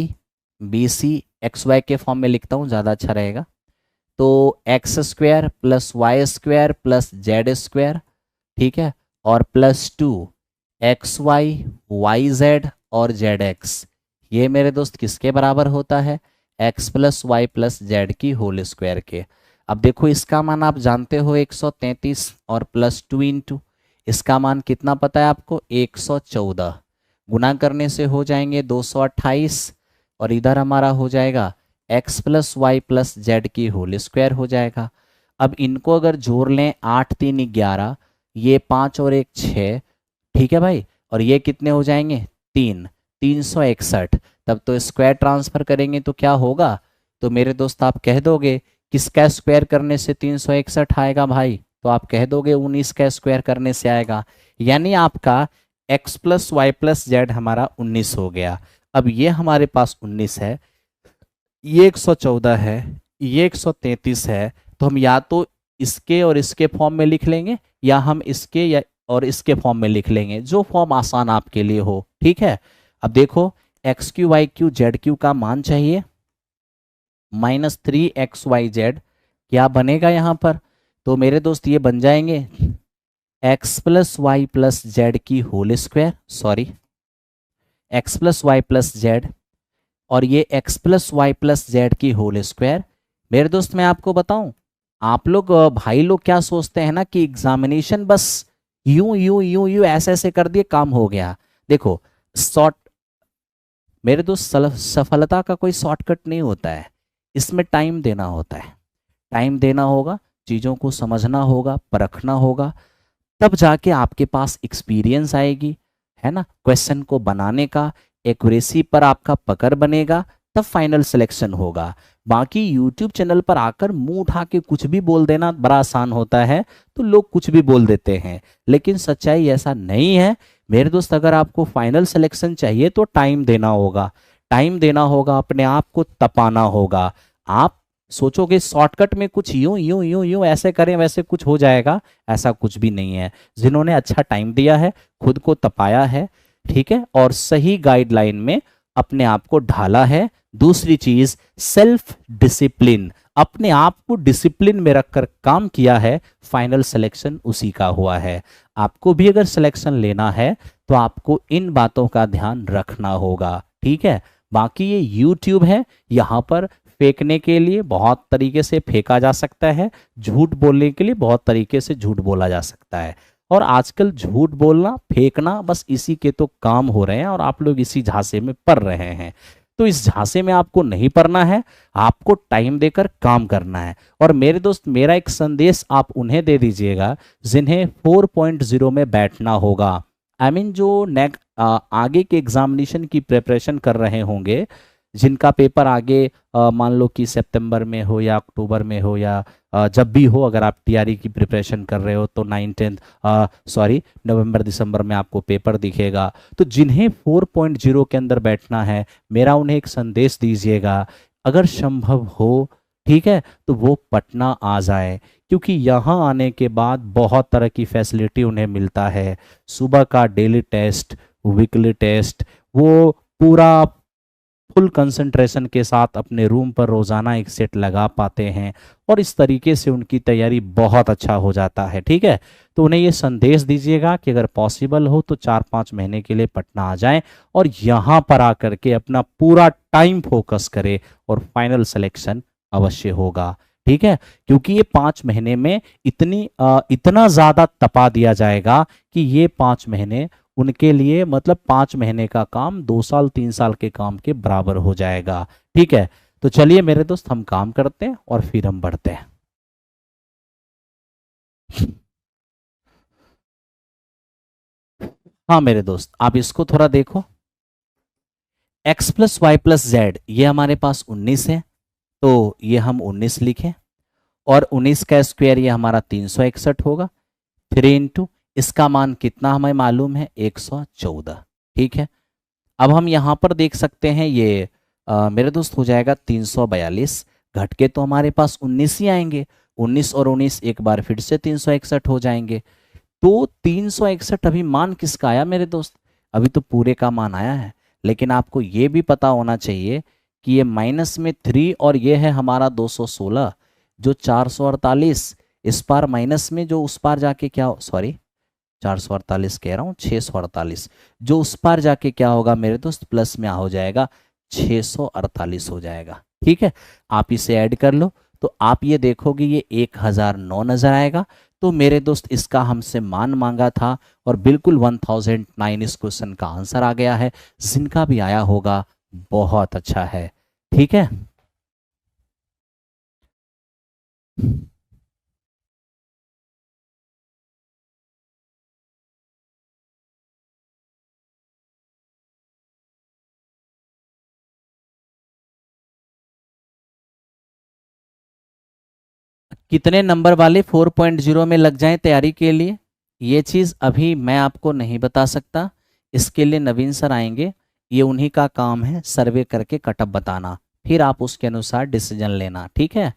BC X Y के फॉर्म में लिखता हूँ ज़्यादा अच्छा रहेगा। तो X square plus Y square plus Z square, ठीक है, और प्लस 2 XY YZ और ZX, ये मेरे दोस्त किसके बराबर होता है? x plus Y plus Z की होल स्क्वायर के। अब देखो इसका मान आप जानते हो 133 और प्लस 2 इंटू इसका मान कितना पता है आपको? 114। गुना करने से हो जाएंगे 228 और इधर हमारा हो जाएगा x plus Y plus Z की होल स्क्वायर हो जाएगा। अब इनको अगर जोड़ लें 8 3 11, ये 5 और 1 6, ठीक है भाई, और ये कितने हो जाएंगे? 361। तब तो स्क्वायर ट्रांसफर करेंगे तो क्या होगा? तो मेरे दोस्त आप कह दोगे किसका स्क्वायर करने से 361 आएगा भाई? तो आप कह दोगे 19 का स्क्वायर करने से आएगा। यानी आपका x plus Y plus z हमारा 19 हो गया। अब ये हमारे पास 19 है, ये 114 है, ये 133 है, तो हम या तो इसके और इसके फॉर्म में लिख लेंगे या हम इसके या और इसके फॉर्म में लिख लेंगे, जो फॉर्म आसान आपके लिए हो। ठीक है। अब देखो x cube Y cube Z cube का मान चाहिए -3XYZ, क्या बनेगा यहाँ पर? तो मेरे दोस्त ये बन जाएंगे x plus Y plus Z की whole square, sorry x plus Y plus Z, और ये x plus Y plus Z की होल स्क्वायर। मेरे दोस्त मैं आपको बताऊं, आप लोग भाई लोग क्या सोचते हैं ना कि एग्जामिनेशन बस यूं यूं यूं यूं ऐसे ऐसे कर दिए काम हो गया। देखो शॉर्ट, मेरे दोस्त सफलता का कोई शॉर्टकट नहीं होता है, इसमें टाइम देना होता है। टाइम देना होगा, चीज़ों को समझना होगा, परखना होगा, तब जाके आपके पास एक्सपीरियंस आएगी, है ना। क्वेश्चन को बनाने का एक्यूरेसी पर आपका पकड़ बनेगा, तब फाइनल सिलेक्शन होगा। बाकी यूट्यूब चैनल पर आकर मुंह उठा के कुछ भी बोल देना बड़ा आसान होता है, तो लोग कुछ भी बोल देते हैं, लेकिन सच्चाई ऐसा नहीं है मेरे दोस्त। अगर आपको फाइनल सिलेक्शन चाहिए तो टाइम देना होगा, टाइम देना होगा, अपने आप को तपाना होगा। आप सोचोगे शॉर्टकट में कुछ यूं यूं यूं यूं ऐसे करें वैसे कुछ हो जाएगा, ऐसा कुछ भी नहीं है। जिन्होंने अच्छा टाइम दिया है, खुद को तपाया है, ठीक है, और सही गाइडलाइन में अपने आप को ढाला है। दूसरी चीज सेल्फ डिसिप्लिन, अपने आप को डिसिप्लिन में रखकर काम किया है, फाइनल सिलेक्शन उसी का हुआ है। आपको भी अगर सिलेक्शन लेना है तो आपको इन बातों का ध्यान रखना होगा। ठीक है। बाकी ये यूट्यूब है, यहाँ पर फेंकने के लिए बहुत तरीके से फेंका जा सकता है, झूठ बोलने के लिए बहुत तरीके से झूठ बोला जा सकता है, और आजकल झूठ बोलना फेंकना बस इसी के तो काम हो रहे हैं, और आप लोग इसी झांसे में पड़ रहे हैं। तो इस झांसे में आपको नहीं पड़ना है, आपको टाइम देकर काम करना है। और मेरे दोस्त मेरा एक संदेश आप उन्हें दे दीजिएगा जिन्हें 4.0 में बैठना होगा। आई मीन जो आगे के एग्जामिनेशन की प्रिपरेशन कर रहे होंगे, जिनका पेपर आगे मान लो कि सितंबर में हो या अक्टूबर में हो या जब भी हो, अगर आप टीआरई की प्रिपरेशन कर रहे हो तो 9 नवंबर दिसंबर में आपको पेपर दिखेगा। तो जिन्हें 4.0 के अंदर बैठना है, मेरा उन्हें एक संदेश दीजिएगा, अगर संभव हो, ठीक है, तो वो पटना आ जाए, क्योंकि यहाँ आने के बाद बहुत तरह की फैसिलिटी उन्हें मिलता है। सुबह का डेली टेस्ट, वीकली टेस्ट, वो पूरा फुल कंसंट्रेशन के साथ अपने रूम पर रोजाना एक सेट लगा पाते हैं और इस तरीके से उनकी तैयारी बहुत अच्छा हो जाता है। ठीक है, तो उन्हें ये संदेश दीजिएगा कि अगर पॉसिबल हो तो 4-5 महीने के लिए पटना आ जाएं और यहाँ पर आकर के अपना पूरा टाइम फोकस करें और फाइनल सिलेक्शन अवश्य होगा। ठीक है, क्योंकि ये 5 महीने में इतना ज्यादा तपा दिया जाएगा कि ये 5 महीने उनके लिए मतलब 5 महीने का काम 2 साल 3 साल के काम के बराबर हो जाएगा। ठीक है, तो चलिए मेरे दोस्त हम काम करते हैं और फिर हम बढ़ते हैं। हाँ मेरे दोस्त, आप इसको थोड़ा देखो। x+y+z ये हमारे पास 19 है, तो ये हम 19 लिखें और 19 का स्क्वायर ये हमारा 361 होगा। 3 इसका मान कितना हमें मालूम है, 114। ठीक है, अब हम यहाँ पर देख सकते हैं ये मेरे दोस्त हो जाएगा 342। घट के तो हमारे पास 19 ही आएंगे। 19 और 19 एक बार फिर से 361 हो जाएंगे। तो 361 अभी मान किसका आया मेरे दोस्त, अभी तो पूरे का मान आया है। लेकिन आपको ये भी पता होना चाहिए कि ये माइनस में 3 और ये है हमारा 216, जो 448 इस पार माइनस में, जो उस पार जाके क्या, सॉरी 448 कह रहा हूँ, 648, जो उस पार जाके क्या होगा मेरे दोस्त, प्लस में हो जाएगा, 648 हो जाएगा। ठीक है, आप इसे ऐड कर लो तो आप ये देखोगे ये 1009 नजर आएगा। तो मेरे दोस्त इसका हमसे मान मांगा था और बिल्कुल 1009 इस क्वेश्चन का आंसर आ गया है। जिनका भी आया होगा बहुत अच्छा है। ठीक है, कितने नंबर वाले 4.0 में लग जाएं तैयारी के लिए, ये चीज़ अभी मैं आपको नहीं बता सकता। इसके लिए नवीन सर आएंगे, ये उन्हीं का काम है सर्वे करके कटअप बताना, फिर आप उसके अनुसार डिसीजन लेना। ठीक है,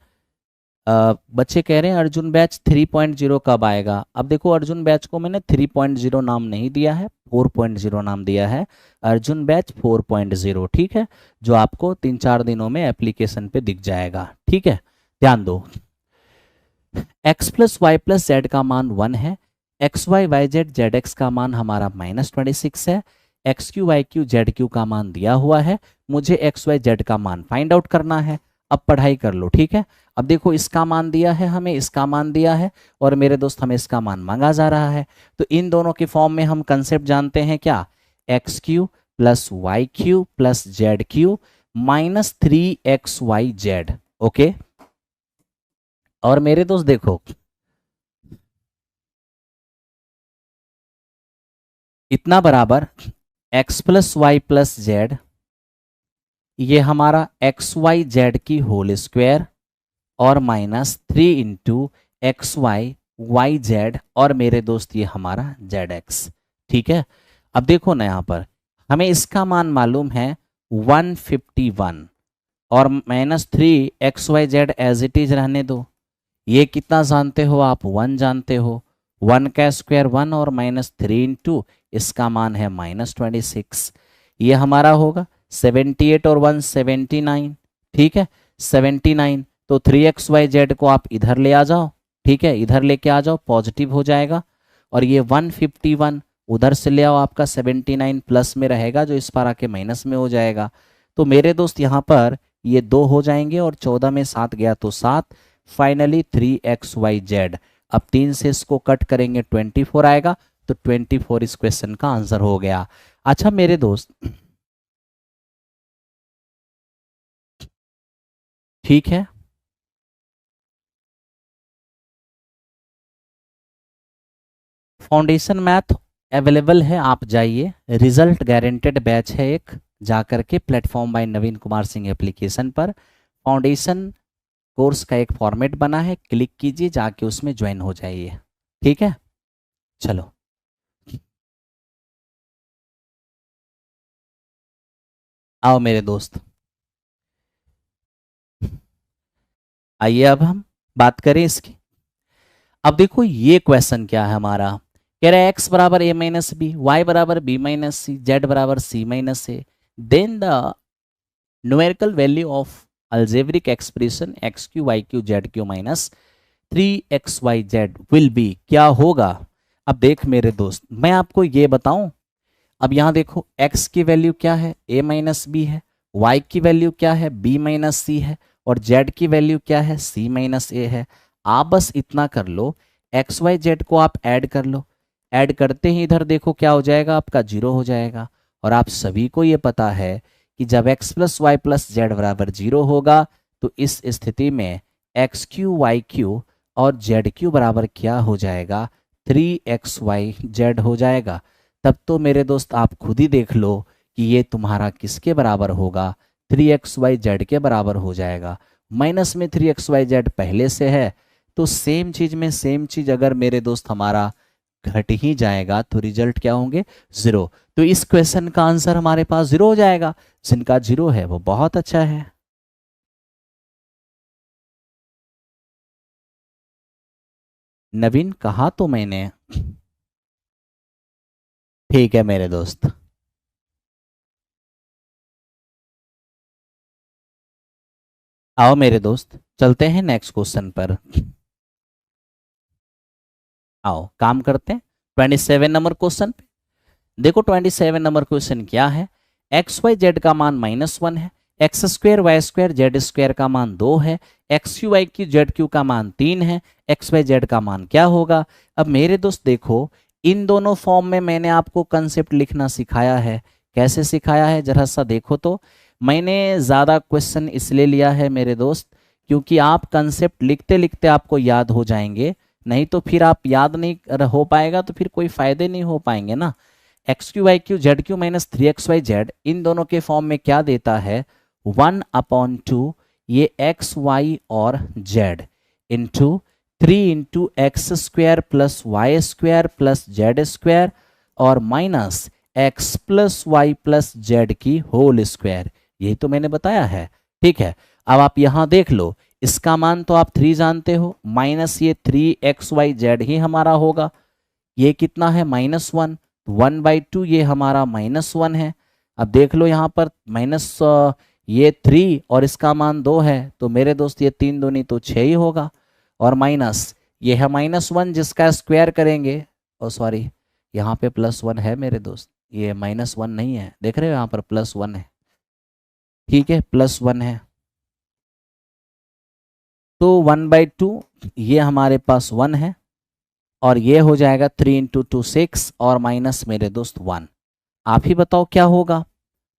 बच्चे कह रहे हैं अर्जुन बैच 3.0 कब आएगा। अब देखो अर्जुन बैच को मैंने 3.0 नाम नहीं दिया है, 4.0 नाम दिया है। अर्जुन बैच 4.0, ठीक है, जो आपको 3-4 दिनों में एप्लीकेशन पे दिख जाएगा। ठीक है, ध्यान दो। x+y+z का मान 1 है। x y y z z x का मान हमारा -26 है। x q y q z q का मान दिया हुआ है। मुझे x y z का मान फाइंड आउट करना है। अब पढ़ाई कर लो। ठीक है, अब देखो इसका मान दिया है, हमें इसका मान दिया है और मेरे दोस्त हमें इसका मान मांगा जा रहा है। तो इन दोनों के फॉर्म में हम कंसेप्ट जानते हैं क्या, x q+y q+z q -3xyz। Okay, और मेरे दोस्त देखो इतना बराबर x+y+z, ये हमारा xyz की होल स्क्वायर और -3 × xy yz और मेरे दोस्त ये हमारा zx। ठीक है, अब देखो ना यहाँ पर हमें इसका मान मालूम है 151 और -3 xyz एज इट इज रहने दो। ये कितना जानते हो आप, 1 जानते हो। 1 का स्क्वायर 1 और -3 इसका मान है -26। ये हमारा होगा 78 और 1 79। ठीक है, 79, तो 3xyz को आप इधर ले आ जाओ। ठीक है, इधर लेके आ जाओ, पॉजिटिव हो जाएगा। और ये 151 उधर से ले आओ, आपका 79 प्लस में रहेगा, जो इस पार आके माइनस में हो जाएगा। तो मेरे दोस्त यहाँ पर ये 2 हो जाएंगे और 14 में 7 गया तो 7, फाइनली 3xyz। अब 3 से इसको कट करेंगे 24 आएगा, तो 24 इस क्वेश्चन का आंसर हो गया। अच्छा मेरे दोस्त, ठीक है, फाउंडेशन मैथ अवेलेबल है, आप जाइए। रिजल्ट गारंटेड बैच है एक, जाकर के प्लेटफॉर्म बाय नवीन कुमार सिंह एप्लीकेशन पर फाउंडेशन कोर्स का एक फॉर्मेट बना है, क्लिक कीजिए, जाके उसमें ज्वाइन हो जाइए। ठीक है, चलो आओ मेरे दोस्त, आइए अब हम बात करें इसकी। अब देखो ये क्वेश्चन क्या है हमारा, कह रहा है x बराबर a माइनस बी, वाई बराबर b माइनस सी, जेड बराबर c minus A, then the numerical value of algebraic expression X cube Y cube Z cube minus 3xyz will be, क्या होगा। अब देख मेरे दोस्त, मैं आपको ये बताऊं, अब यहां देखो x की वैल्यू क्या है, a माइनस बी है, y की वैल्यू क्या है, b माइनस सी है, और z की वैल्यू क्या है, c माइनस ए है। आप बस इतना कर लो, एक्स वाई जेड को आप ऐड कर लो, ऐड करते ही इधर देखो क्या हो जाएगा, आपका जीरो हो जाएगा। और आप सभी को ये पता है कि जब x plus Y plus z बराबर जीरो होगा तो इस स्थिति में एक्स क्यू वाई क्यू और जेड क्यू बराबर क्या हो जाएगा, 3xyz हो जाएगा। तब तो मेरे दोस्त आप खुद ही देख लो कि ये तुम्हारा किसके बराबर होगा, 3xyz के बराबर हो जाएगा। माइनस में 3xyz पहले से है, तो सेम चीज में सेम चीज अगर मेरे दोस्त हमारा घट ही जाएगा तो रिजल्ट क्या होंगे, जीरो। तो इस क्वेश्चन का आंसर हमारे पास जीरो हो जाएगा। जिनका जीरो है वो बहुत अच्छा है। नवीन कहा तो मैंने, ठीक है मेरे दोस्त। आओ मेरे दोस्त चलते हैं नेक्स्ट क्वेश्चन पर। आओ काम करते हैं 27 नंबर क्वेश्चन पे। देखो 27 नंबर क्वेश्चन क्या है, एक्स वाई जेड का मान -1 है, x square Y square Z square का मान 2 है, x cube Y cube Z cube का मान 3 है, एक्स वाई जेड का मान क्या होगा। अब मेरे दोस्त देखो, इन दोनों फॉर्म में मैंने आपको कंसेप्ट लिखना सिखाया है। कैसे सिखाया है जरा सा देखो तो। मैंने ज़्यादा क्वेश्चन इसलिए लिया है मेरे दोस्त, क्योंकि आप कंसेप्ट लिखते लिखते आपको याद हो जाएंगे, नहीं तो फिर आप याद नहीं हो पाएगा तो फिर कोई फायदे नहीं हो पाएंगे ना। X cube Y cube Z cube minus 3xyz इन दोनों के फॉर्म में क्या देता है, 1/2 ये एक्स वाई और Z into 3 × x² plus Y square plus Z square और minus x plus Y plus Z की होल स्क्वायर। यही तो मैंने बताया है। ठीक है, अब आप यहां देख लो, इसका मान तो आप 3 जानते हो, माइनस ये 3xyz ही हमारा होगा। ये कितना है, -1, 1/2 ये हमारा -1 है। अब देख लो यहाँ पर माइनस ये 3 और इसका मान 2 है, तो मेरे दोस्त ये 3 दूनी तो 6 ही होगा। और माइनस ये है -1 जिसका स्क्वायर करेंगे, ओ सॉरी यहाँ पे +1 है मेरे दोस्त, ये -1 नहीं है, देख रहे हो यहाँ पर +1 है। ठीक है, +1 है, तो 1/2 ये हमारे पास 1 है, और ये हो जाएगा 3 × 2 6 और माइनस मेरे दोस्त 1। आप ही बताओ क्या होगा।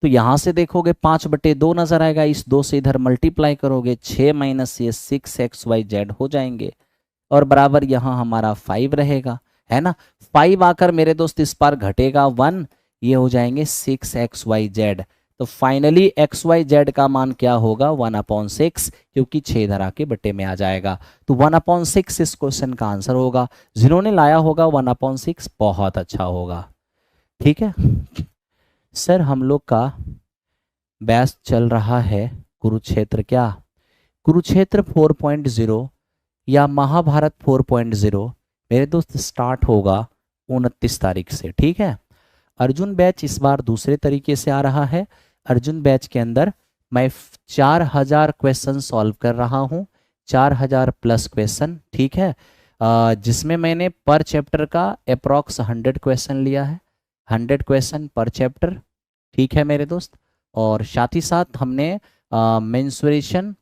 तो यहां से देखोगे 5/2 नजर आएगा, इस 2 से इधर मल्टीप्लाई करोगे, 6 माइनस ये 6xyz हो जाएंगे, और बराबर यहाँ हमारा 5 रहेगा, है ना। 5 आकर मेरे दोस्त इस बार घटेगा 1, ये हो जाएंगे 6xyz। तो फाइनली xyz का मान क्या होगा, 1/6, क्योंकि 6 धरा के बटे में आ जाएगा। तो 1/6 इस क्वेश्चन का आंसर होगा। जिन्होंने लाया होगा 1/6 बहुत अच्छा होगा। ठीक है सर, हम लोग का बैच चल रहा है कुरुक्षेत्र, क्या कुरुक्षेत्र 4.0 या महाभारत 4.0 मेरे दोस्त स्टार्ट होगा 29 तारीख से। ठीक है, अर्जुन बैच इस बार दूसरे तरीके से आ रहा है। अर्जुन बैच के अंदर मैं 4000 क्वेश्चन सॉल्व कर रहा हूँ, 4000 प्लस क्वेश्चन। ठीक है, जिसमें मैंने पर चैप्टर का अप्रॉक्स 100 क्वेश्चन लिया है, 100 क्वेश्चन पर चैप्टर। ठीक है मेरे दोस्त, और साथ ही साथ हमने मेंसुरेशन,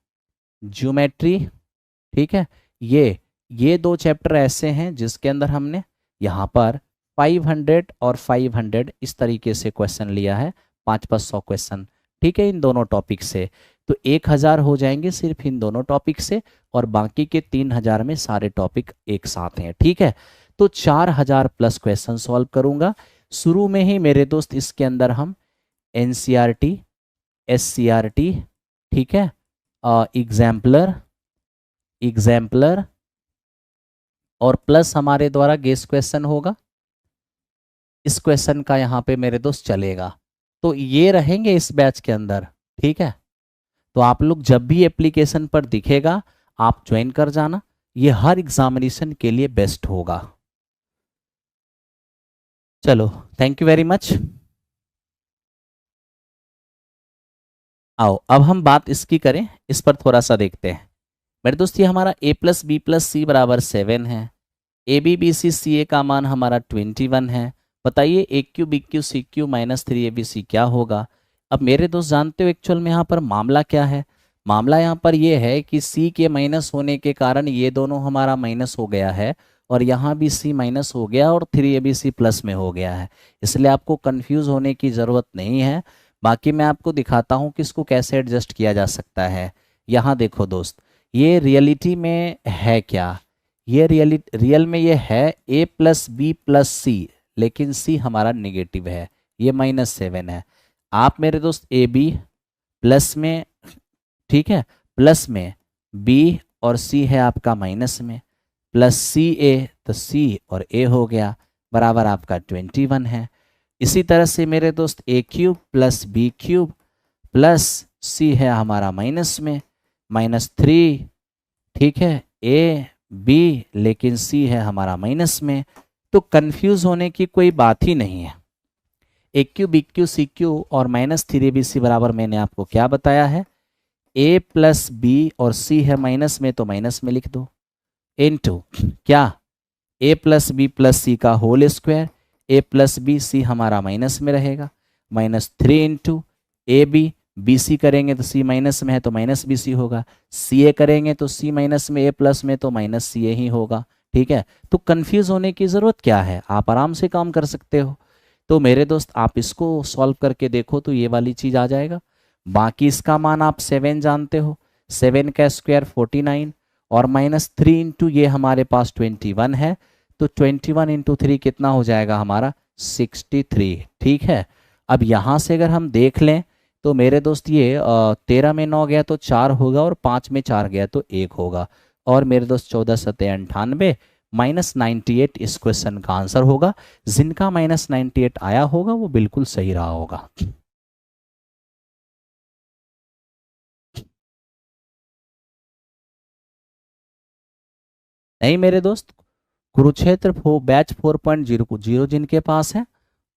ज्योमेट्री, ठीक है, ये 2 चैप्टर ऐसे हैं जिसके अंदर हमने यहाँ पर 500 और 500 इस तरीके से क्वेश्चन लिया है, 500 क्वेश्चन। ठीक है, इन दोनों टॉपिक से तो 1000 हो जाएंगे सिर्फ इन दोनों टॉपिक से, और बाकी के 3000 में सारे टॉपिक एक साथ हैं। ठीक है, तो 4000 प्लस क्वेश्चन सॉल्व करूंगा। शुरू में ही मेरे दोस्त इसके अंदर हम NCERT, SCERT, ठीक है, एग्जाम्पलर और प्लस हमारे द्वारा गेस क्वेश्चन होगा, इस क्वेश्चन का यहाँ पे मेरे दोस्त चलेगा। तो ये रहेंगे इस बैच के अंदर। ठीक है, तो आप लोग जब भी एप्लीकेशन पर दिखेगा आप ज्वाइन कर जाना, ये हर एग्जामिनेशन के लिए बेस्ट होगा। चलो, थैंक यू वेरी मच। आओ अब हम बात इसकी करें, इस पर थोड़ा सा देखते हैं। मेरे दोस्त, ये हमारा a प्लस बी प्लस सी बराबर 7 है। A B B C C A का मान हमारा 21 है। बताइए A cube B cube C cube minus 3 AB C क्या होगा। अब मेरे दोस्त जानते हो एक्चुअल में यहाँ पर मामला क्या है। मामला यहाँ पर ये है कि सी के माइनस होने के कारण ये दोनों हमारा माइनस हो गया है, और यहाँ भी सी माइनस हो गया और 3 ABC प्लस में हो गया है। इसलिए आपको कंफ्यूज होने की ज़रूरत नहीं है। बाकी मैं आपको दिखाता हूँ कि इसको कैसे एडजस्ट किया जा सकता है। यहाँ देखो दोस्त, ये रियलिटी में है क्या। ये रियल में ये है a प्लस बी प्लस सी, लेकिन सी हमारा निगेटिव है, ये -7 है। आप मेरे दोस्त ए बी प्लस में, ठीक है, प्लस में बी और सी है आपका माइनस में, प्लस सी ए, तो सी और ए हो गया बराबर आपका 21 है। इसी तरह से मेरे दोस्त A cube plus B cube plus C है हमारा माइनस में -3, ठीक है, ए बी, लेकिन सी है हमारा माइनस में। तो कंफ्यूज होने की कोई बात ही नहीं है। A cube B cube C cube और -3 ABC बराबर मैंने आपको क्या बताया है, ए प्लस बी और सी है माइनस में तो माइनस में लिख दो, इनटू क्या, ए प्लस बी प्लस सी का whole square, a plus B c हमारा माइनस में रहेगा, -3 into A B, B c करेंगे तो सी माइनस में है तो माइनस बी सी होगा, सी ए करेंगे तो सी माइनस में, ए प्लस में तो माइनस सी ए ही होगा। ठीक है, तो कंफ्यूज होने की ज़रूरत क्या है, आप आराम से काम कर सकते हो। तो मेरे दोस्त आप इसको सॉल्व करके देखो तो ये वाली चीज़ आ जाएगा। बाकी इसका मान आप 7 जानते हो, 7 का स्क्वायर 49 और -3 इंटू ये हमारे पास 21 है, तो 21 इंटू 3 कितना हो जाएगा हमारा 63। ठीक है, अब यहाँ से अगर हम देख लें तो मेरे दोस्त ये 13 में 9 गया तो 4 होगा, और 5 में 4 गया तो 1 होगा, और मेरे दोस्त 14 सत्ते 98 -98 इस क्वेश्चन का आंसर होगा। जिनका -98 आया होगा वो बिल्कुल सही रहा होगा। नहीं मेरे दोस्त, कुरुक्षेत्र बैच 4.0 जिनके पास है,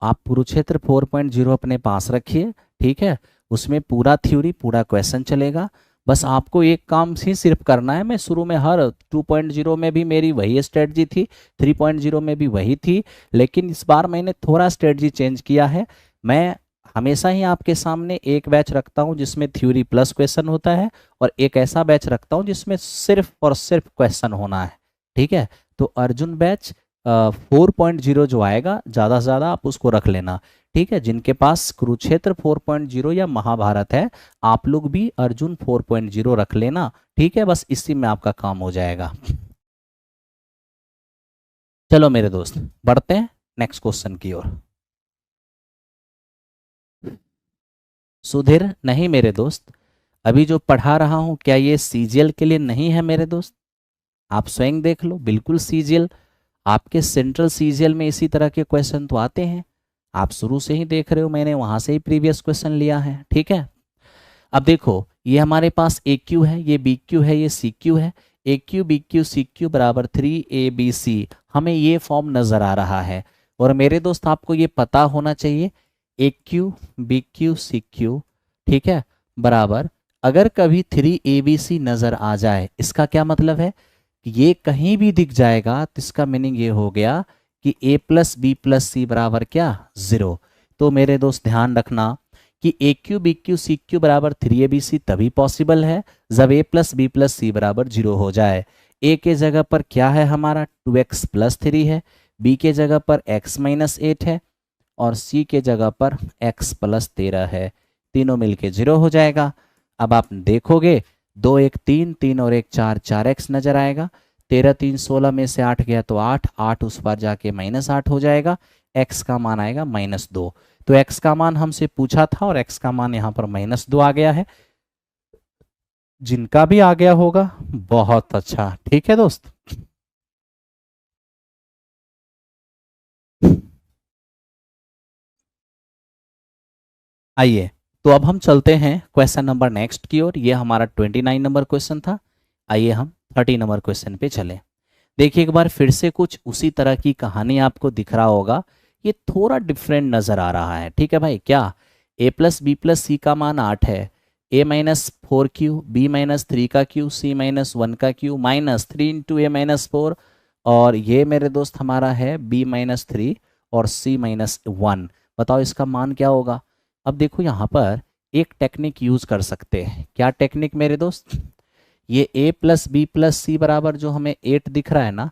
आप कुरुक्षेत्र 4.0 अपने पास रखिए। ठीक है, उसमें पूरा थ्योरी पूरा क्वेश्चन चलेगा। बस आपको एक काम ही सिर्फ करना है। मैं शुरू में हर 2.0 में भी मेरी वही स्ट्रेटजी थी, 3.0 में भी वही थी, लेकिन इस बार मैंने थोड़ा स्ट्रेटजी चेंज किया है। मैं हमेशा ही आपके सामने एक बैच रखता हूं जिसमें थ्योरी प्लस क्वेश्चन होता है, और एक ऐसा बैच रखता हूं जिसमें सिर्फ और सिर्फ क्वेश्चन होना है। ठीक है, तो अर्जुन बैच 4.0 जो आएगा ज़्यादा से ज़्यादा आप उसको रख लेना। ठीक है, जिनके पास कुरुक्षेत्र 4.0 या महाभारत है, आप लोग भी अर्जुन 4.0 रख लेना। ठीक है, बस इसी में आपका काम हो जाएगा। चलो मेरे दोस्त, बढ़ते हैं नेक्स्ट क्वेश्चन की ओर। सुधीर, नहीं मेरे दोस्त, अभी जो पढ़ा रहा हूं क्या ये सीजीएल के लिए नहीं है मेरे दोस्त। आप स्वयं देख लो, बिल्कुल सीजीएल, आपके सेंट्रल सीजीएल में इसी तरह के क्वेश्चन तो आते हैं। आप शुरू से ही देख रहे हो, मैंने वहां से ही प्रीवियस क्वेश्चन लिया है। ठीक है, अब देखो ये हमारे पास ए क्यू है, ये बी क्यू है, ये सी क्यू है। A cube B cube C cube बराबर 3 ABC, हमें ये फॉर्म नज़र आ रहा है। और मेरे दोस्त आपको ये पता होना चाहिए, A cube B cube C cube, ठीक है, बराबर अगर कभी 3 ABC नज़र आ जाए, इसका क्या मतलब है कि ये कहीं भी दिख जाएगा तो इसका मीनिंग ये हो गया कि a प्लस बी प्लस सी बराबर क्या 0। तो मेरे दोस्त ध्यान रखना कि A cube B cube C cube बराबर 3 ABC तभी पॉसिबल है जब a प्लस बी प्लस सी बराबर 0 हो जाए। a के जगह पर क्या है हमारा 2x प्लस 3 है, b के जगह पर x माइनस 8 है, और c के जगह पर x प्लस 13 है। तीनों मिलके 0 हो जाएगा। अब आप देखोगे 2 1 3, 3 और 1 4, 4x नजर आएगा। 13 3 16 में से 8 गया तो 8, 8 उस पर जाके -8 हो जाएगा। x का मान आएगा -2। तो x का मान हमसे पूछा था और x का मान यहाँ पर -2 आ गया है। जिनका भी आ गया होगा बहुत अच्छा। ठीक है दोस्त, आइए तो अब हम चलते हैं क्वेश्चन नंबर नेक्स्ट की ओर। ये हमारा 29 नंबर क्वेश्चन था। आइए हम 30 नंबर क्वेश्चन पे चलें। देखिए एक बार फिर से कुछ उसी तरह की कहानी आपको दिख रहा होगा, ये थोड़ा डिफरेंट नज़र आ रहा है। ठीक है भाई, क्या a प्लस बी प्लस सी का मान 8 है, a minus 4q, b minus 3 का q, c माइनस 1 का q, minus 3 into a minus 4, और ये मेरे दोस्त हमारा है b माइनस 3 और c माइनस 1। बताओ इसका मान क्या होगा। अब देखो यहाँ पर एक टेक्निक यूज़ कर सकते हैं। क्या टेक्निक मेरे दोस्त, ये a प्लस बी प्लस सी बराबर जो हमें 8 दिख रहा है ना,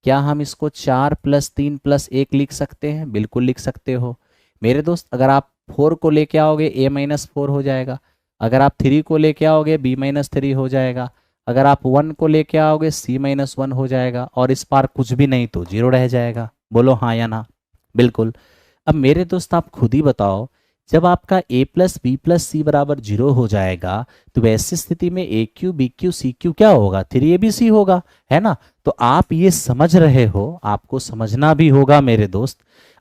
क्या हम इसको 4 प्लस 3 प्लस 1 लिख सकते हैं? बिल्कुल लिख सकते हो मेरे दोस्त। अगर आप 4 को लेके आओगे a माइनस 4 हो जाएगा, अगर आप 3 को लेके आओगे b माइनस 3 हो जाएगा, अगर आप 1 को लेके आओगे c माइनस 1 हो जाएगा, और इस बार कुछ भी नहीं तो 0 रह जाएगा। बोलो हाँ या ना। बिल्कुल। अब मेरे दोस्त आप खुद ही बताओ, जब आपका a प्लस बी प्लस सी बराबर 0 हो जाएगा तो वैसी स्थिति में A cube B cube C cube क्या होगा? 3abc होगा, है ना। तो आप ये समझ रहे हो, आपको समझना भी होगा मेरे दोस्त।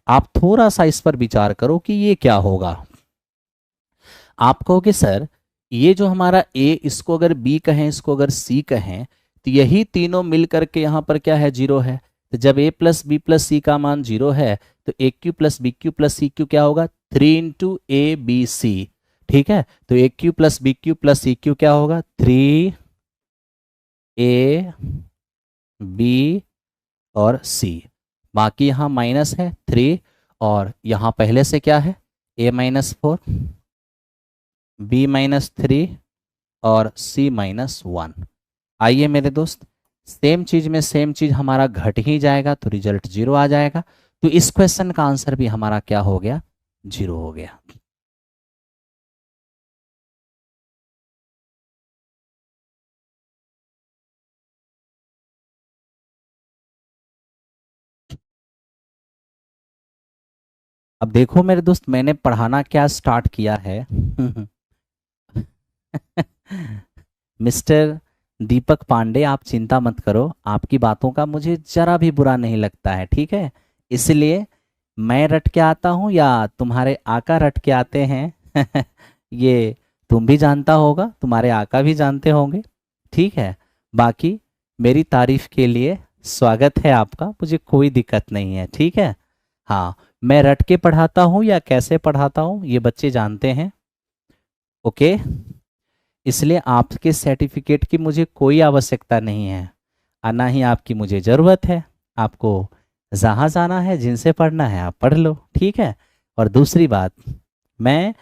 आप थोड़ा सा इस पर विचार करो कि ये क्या होगा। आप कहोगे सर ये जो हमारा a, इसको अगर b कहें, इसको अगर c कहें, तो यही तीनों मिल करके यहाँ पर क्या है? 0 है। तो जब a प्लस बी प्लस सी का मान 0 है तो A cube plus B cube plus C cube क्या होगा? 3 इंटू ए बी सी। ठीक है, तो A cube plus B cube plus C cube क्या होगा? 3 ए बी और सी। बाकी यहाँ माइनस है 3, और यहाँ पहले से क्या है? a माइनस 4, b माइनस 3 और c माइनस 1। आइए मेरे दोस्त, सेम चीज में सेम चीज हमारा घट ही जाएगा तो रिजल्ट 0 आ जाएगा। तो इस क्वेश्चन का आंसर भी हमारा क्या हो गया? 0 हो गया। अब देखो मेरे दोस्त, मैंने पढ़ाना क्या स्टार्ट किया है। मिस्टर दीपक पांडे, आप चिंता मत करो, आपकी बातों का मुझे जरा भी बुरा नहीं लगता है। ठीक है, इसलिए मैं रट के आता हूँ या तुम्हारे आका रट के आते हैं ये तुम भी जानता होगा, तुम्हारे आका भी जानते होंगे। ठीक है, बाकी मेरी तारीफ के लिए स्वागत है आपका, मुझे कोई दिक्कत नहीं है। ठीक है, हाँ, मैं रट के पढ़ाता हूँ या कैसे पढ़ाता हूँ ये बच्चे जानते हैं। ओके, इसलिए आपके सर्टिफिकेट की मुझे कोई आवश्यकता नहीं है, और ना ही आपकी मुझे ज़रूरत है। आपको जहाँ जाना है, जिनसे पढ़ना है आप पढ़ लो। ठीक है, और दूसरी बात, मैं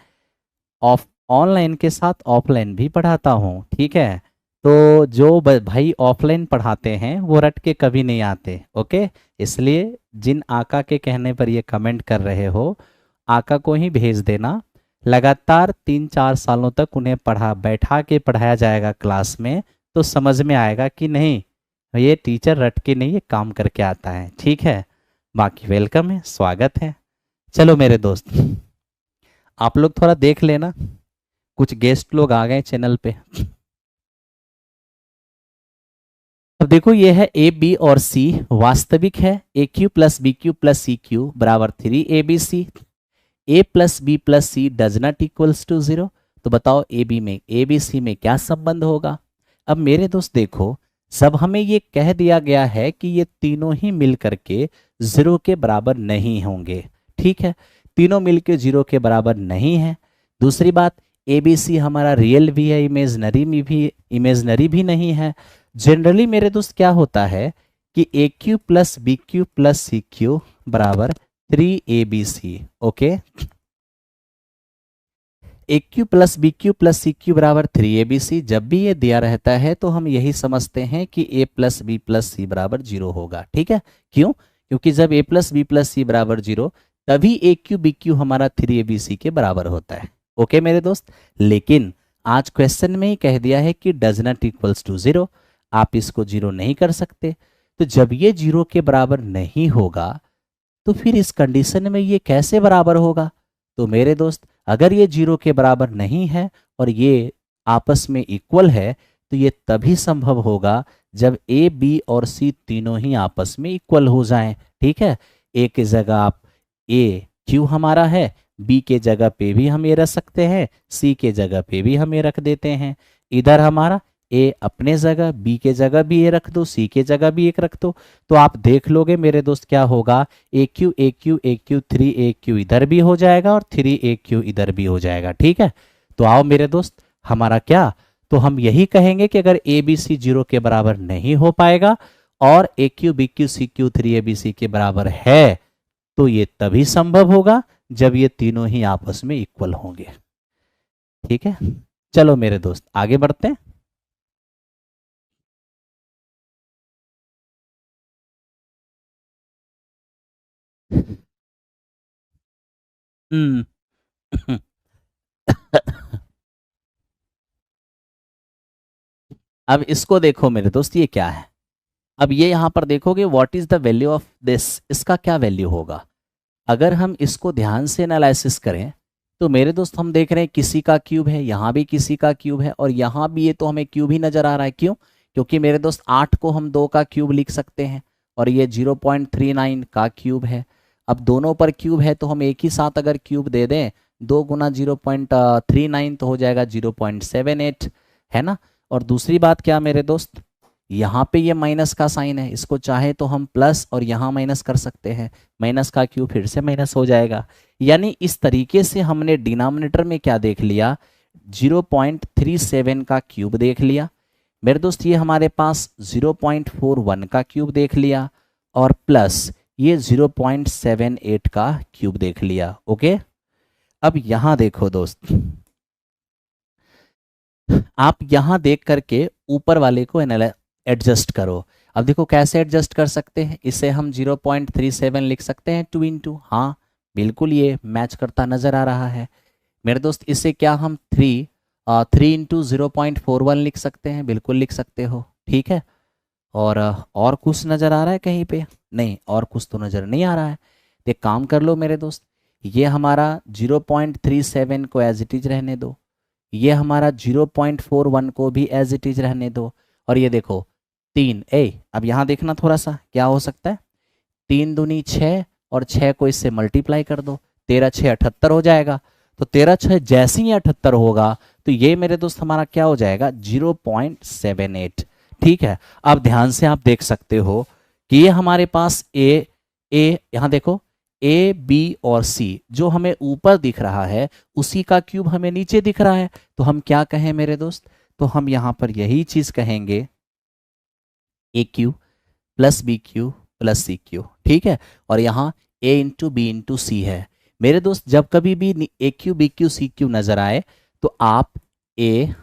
ऑनलाइन के साथ ऑफलाइन भी पढ़ाता हूँ। ठीक है, तो जो भाई ऑफलाइन पढ़ाते हैं वो रट के कभी नहीं आते। ओके, इसलिए जिन आका के कहने पर ये कमेंट कर रहे हो, आका को ही भेज देना। लगातार 3-4 सालों तक उन्हें बैठा के पढ़ाया जाएगा क्लास में, तो समझ में आएगा कि नहीं ये टीचर रट के नहीं, ये काम करके आता है। ठीक है, बाकी वेलकम है, स्वागत है। चलो मेरे दोस्त, आप लोग थोड़ा देख लेना, कुछ गेस्ट लोग आ गए चैनल पे। अब देखो ये है ए बी और सी वास्तविक है। A cube plus B cube plus C cube बराबर 3abc। A plus B plus C does not equals to 0। तो बताओ ए बी में ए बी सी में क्या संबंध होगा। अब मेरे दोस्त देखो, सब हमें ये कह दिया गया है कि ये तीनों ही मिल करके 0 के बराबर नहीं होंगे। ठीक है, तीनों मिलके 0 के बराबर नहीं है। दूसरी बात, ए बी सी हमारा रियल भी है, इमेजनरी भी नहीं है। जनरली मेरे दोस्त क्या होता है कि A cube plus B cube plus C cube बराबर 3abc। Okay, A cube plus B cube plus C cube बराबर 3abc जब भी ये दिया रहता है तो हम यही समझते हैं कि a प्लस बी प्लस सी बराबर 0 होगा। ठीक है, क्यों? क्योंकि जब a प्लस बी प्लस सी बराबर 0 तभी ए क्यू बी क्यू हमारा 3abc के बराबर होता है। ओके मेरे दोस्त, लेकिन आज क्वेश्चन में ही कह दिया है कि डज नॉट इक्वल्स टू 0, आप इसको 0 नहीं कर सकते। तो जब ये 0 के बराबर नहीं होगा तो फिर इस कंडीशन में ये कैसे बराबर होगा? तो मेरे दोस्त, अगर ये 0 के बराबर नहीं है और ये आपस में इक्वल है तो ये तभी संभव होगा जब ए बी और सी तीनों ही आपस में इक्वल हो जाएं। ठीक है, ए के जगह आप ए क्यू हमारा है, बी के जगह पे भी हम ये रख सकते हैं, सी के जगह पे भी हम ये रख देते हैं। इधर हमारा ए अपने जगह, बी के जगह भी ए रख दो, सी के जगह भी एक रख दो, तो आप देख लोगे मेरे दोस्त क्या होगा, A cube A cube A cube 3 AQ इधर भी हो जाएगा और 3 AQ इधर भी हो जाएगा। ठीक है, तो आओ मेरे दोस्त, हमारा क्या, तो हम यही कहेंगे कि अगर ए बी सी 0 के बराबर नहीं हो पाएगा और A cube B cube C cube 3 ABC के बराबर है, तो ये तभी संभव होगा जब ये तीनों ही आपस में इक्वल होंगे। ठीक है, चलो मेरे दोस्त आगे बढ़ते हैं। हम्म। अब इसको देखो मेरे दोस्त, ये क्या है, अब ये यहां पर देखोगे what is the value of this, इसका क्या वैल्यू होगा। अगर हम इसको ध्यान से एनालिसिस करें तो मेरे दोस्त हम देख रहे हैं किसी का क्यूब है, यहाँ भी किसी का क्यूब है और यहाँ भी, ये तो हमें क्यूब ही नजर आ रहा है। क्यों? क्योंकि मेरे दोस्त 8 को हम 2 का क्यूब लिख सकते हैं और ये 0.39 का क्यूब है। अब दोनों पर क्यूब है तो हम एक ही साथ अगर क्यूब दे दें, 2 गुना 0.39 तो हो जाएगा 0.78, है ना। और दूसरी बात क्या मेरे दोस्त, यहाँ पे ये माइनस का साइन है, इसको चाहे तो हम प्लस और यहाँ माइनस कर सकते हैं, माइनस का क्यूब फिर से माइनस हो जाएगा। यानी इस तरीके से हमने डिनोमिनेटर में क्या देख लिया, 0.37 का क्यूब देख लिया मेरे दोस्त, ये हमारे पास 0.41 का क्यूब देख लिया और प्लस ये 0.78 का क्यूब देख लिया। ओके, अब यहाँ देखो दोस्त, आप यहाँ देख करके ऊपर वाले को एडजस्ट करो। अब देखो कैसे एडजस्ट कर सकते हैं, इसे हम 0.37 लिख सकते हैं 2 इंटू, हाँ बिल्कुल ये मैच करता नजर आ रहा है मेरे दोस्त। इसे क्या हम 3 इंटू 0.41 लिख सकते हैं, बिल्कुल लिख सकते हो। ठीक है, और कुछ नज़र आ रहा है कहीं पे? नहीं, और कुछ तो नज़र नहीं आ रहा है। तो एक काम कर लो मेरे दोस्त, ये हमारा 0.37 को एज इट इज रहने दो, ये हमारा 0.41 को भी एज इट इज रहने दो, और ये देखो 3 अब यहाँ देखना थोड़ा सा क्या हो सकता है, 3 दूनी 6 और 6 को इससे मल्टीप्लाई कर दो, 13 6 78 हो जाएगा। तो 13 6 जैसे ही 78 होगा तो ये मेरे दोस्त हमारा क्या हो जाएगा, 0.78। ठीक है, अब ध्यान से आप देख सकते हो कि ये हमारे पास ए यहाँ देखो ए बी और सी जो हमें ऊपर दिख रहा है उसी का क्यूब हमें नीचे दिख रहा है। तो हम क्या कहें मेरे दोस्त, तो हम यहां पर यही चीज कहेंगे, A cube plus B cube plus C cube. ठीक है, और यहाँ A into B into C है मेरे दोस्त। जब कभी भी A cube B cube C cube नजर आए तो आप ए,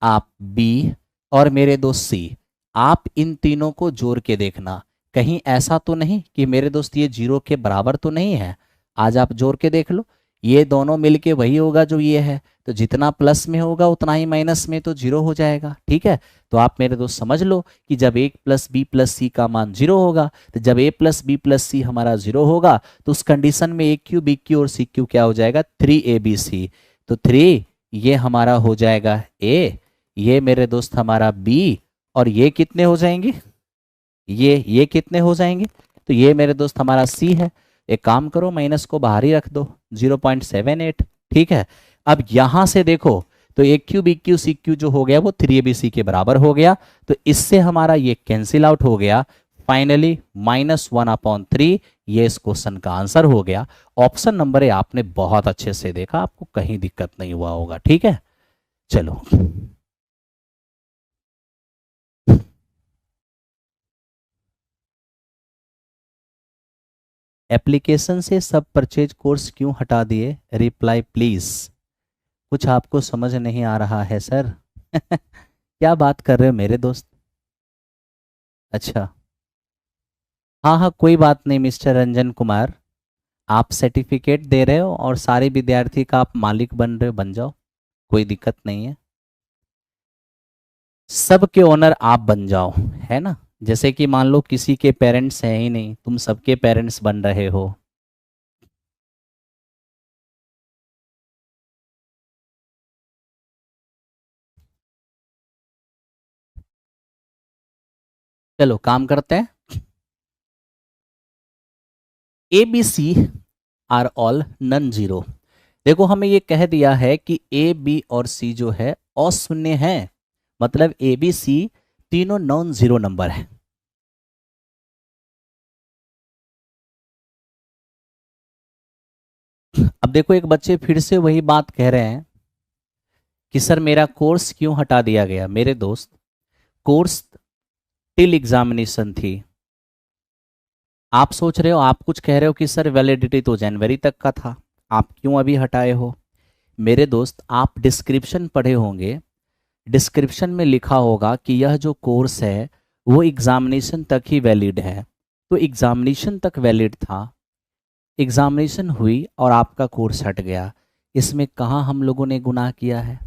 आप बी और मेरे दोस्त सी, आप इन तीनों को जोड़ के देखना, कहीं ऐसा तो नहीं कि मेरे दोस्त ये 0 के बराबर तो नहीं है। आज आप जोड़ के देख लो, ये दोनों मिलके वही होगा जो ये है, तो जितना प्लस में होगा उतना ही माइनस में तो 0 हो जाएगा। ठीक है, तो आप मेरे दोस्त समझ लो कि जब ए प्लस बी प्लस सी का मान 0 होगा, तो जब A plus B plus C हमारा 0 होगा तो उस कंडीशन में ए क्यू बी क्यू और सी क्यू क्या हो जाएगा, 3ABC। तो 3 ये हमारा हो जाएगा ए, ये मेरे दोस्त हमारा बी, और ये कितने हो जाएंगे, ये कितने हो जाएंगे, तो ये मेरे दोस्त हमारा सी है। एक काम करो, माइनस को बाहर ही रख दो, 0.78। ठीक है, अब यहां से देखो तो A cube B cube C cube जो हो गया वो 3ABC के बराबर हो गया, तो इससे हमारा ये कैंसिल आउट हो गया। फाइनली -1/3 ये इस क्वेश्चन का आंसर हो गया। ऑप्शन नंबर ए आपने बहुत अच्छे से देखा, आपको कहीं दिक्कत नहीं हुआ होगा। ठीक है, चलो एप्लीकेशन से सब परचेज कोर्स क्यों हटा दिए, रिप्लाई प्लीज। कुछ आपको समझ नहीं आ रहा है सर? क्या बात कर रहे हो मेरे दोस्त? अच्छा, हाँ हाँ कोई बात नहीं मिस्टर रंजन कुमार, आप सर्टिफिकेट दे रहे हो और सारे विद्यार्थी का आप मालिक बन रहे हो, बन जाओ, कोई दिक्कत नहीं है। सबके ओनर आप बन जाओ, है ना। जैसे कि मान लो किसी के पेरेंट्स हैं ही नहीं, तुम सबके पेरेंट्स बन रहे हो। चलो काम करते हैं। A B C are all non zero. देखो हमें ये कह दिया है कि ए बी और सी जो है अशून्य है, मतलब ए बी सी तीनों नॉन जीरो नंबर है। अब देखो एक बच्चे फिर से वही बात कह रहे हैं कि सर मेरा कोर्स क्यों हटा दिया गया। मेरे दोस्त, कोर्स टिल एग्जामिनेशन थी। आप सोच रहे हो, आप कुछ कह रहे हो कि सर वैलिडिटी तो जनवरी तक का था, आप क्यों अभी हटाए हो। मेरे दोस्त, आप डिस्क्रिप्शन पढ़े होंगे, डिस्क्रिप्शन में लिखा होगा कि यह जो कोर्स है वो एग्जामिनेशन तक ही वैलिड है। तो एग्जामिनेशन तक वैलिड था, एग्जामिनेशन हुई और आपका कोर्स हट गया। इसमें कहाँ हम लोगों ने गुनाह किया है।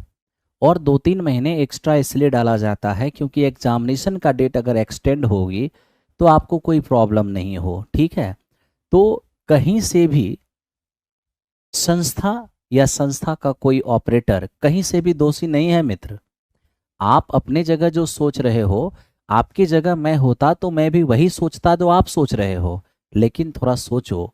और 2-3 महीने एक्स्ट्रा इसलिए डाला जाता है क्योंकि एग्जामिनेशन का डेट अगर एक्सटेंड होगी तो आपको कोई प्रॉब्लम नहीं हो, ठीक है। तो कहीं से भी संस्था या संस्था का कोई ऑपरेटर कहीं से भी दोषी नहीं है मित्र। आप अपने जगह जो सोच रहे हो, आपकी जगह मैं होता तो मैं भी वही सोचता जो आप सोच रहे हो। लेकिन थोड़ा सोचो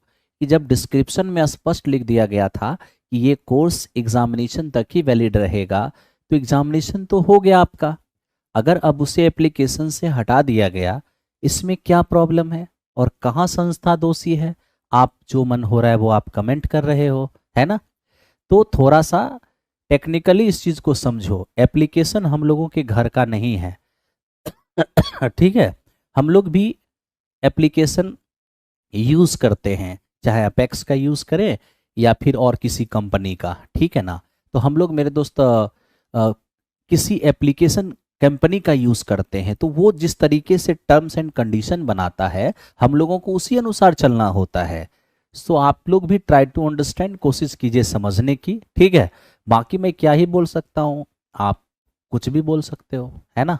कि जब डिस्क्रिप्शन में स्पष्ट लिख दिया गया था कि ये कोर्स एग्जामिनेशन तक ही वैलिड रहेगा, तो एग्जामिनेशन तो हो गया आपका। अगर अब उसे एप्लीकेशन से हटा दिया गया, इसमें क्या प्रॉब्लम है और कहाँ संस्था दोषी है। आप जो मन हो रहा है वो आप कमेंट कर रहे हो, है ना। तो थोड़ा सा टेक्निकली इस चीज़ को समझो। एप्लीकेशन हम लोगों के घर का नहीं है ठीक है। हम लोग भी एप्लीकेशन यूज़ करते हैं, चाहे अपेक्स का यूज़ करें या फिर और किसी कंपनी का, ठीक है ना। तो हम लोग मेरे दोस्त किसी एप्लीकेशन कंपनी का यूज़ करते हैं, तो वो जिस तरीके से टर्म्स एंड कंडीशन बनाता है हम लोगों को उसी अनुसार चलना होता है। सो आप लोग भी ट्राई टू अंडरस्टैंड, कोशिश कीजिए समझने की, ठीक है। बाकी मैं क्या ही बोल सकता हूँ, आप कुछ भी बोल सकते हो, है ना।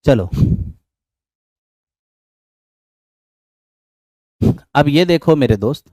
चलो अब ये देखो मेरे दोस्त,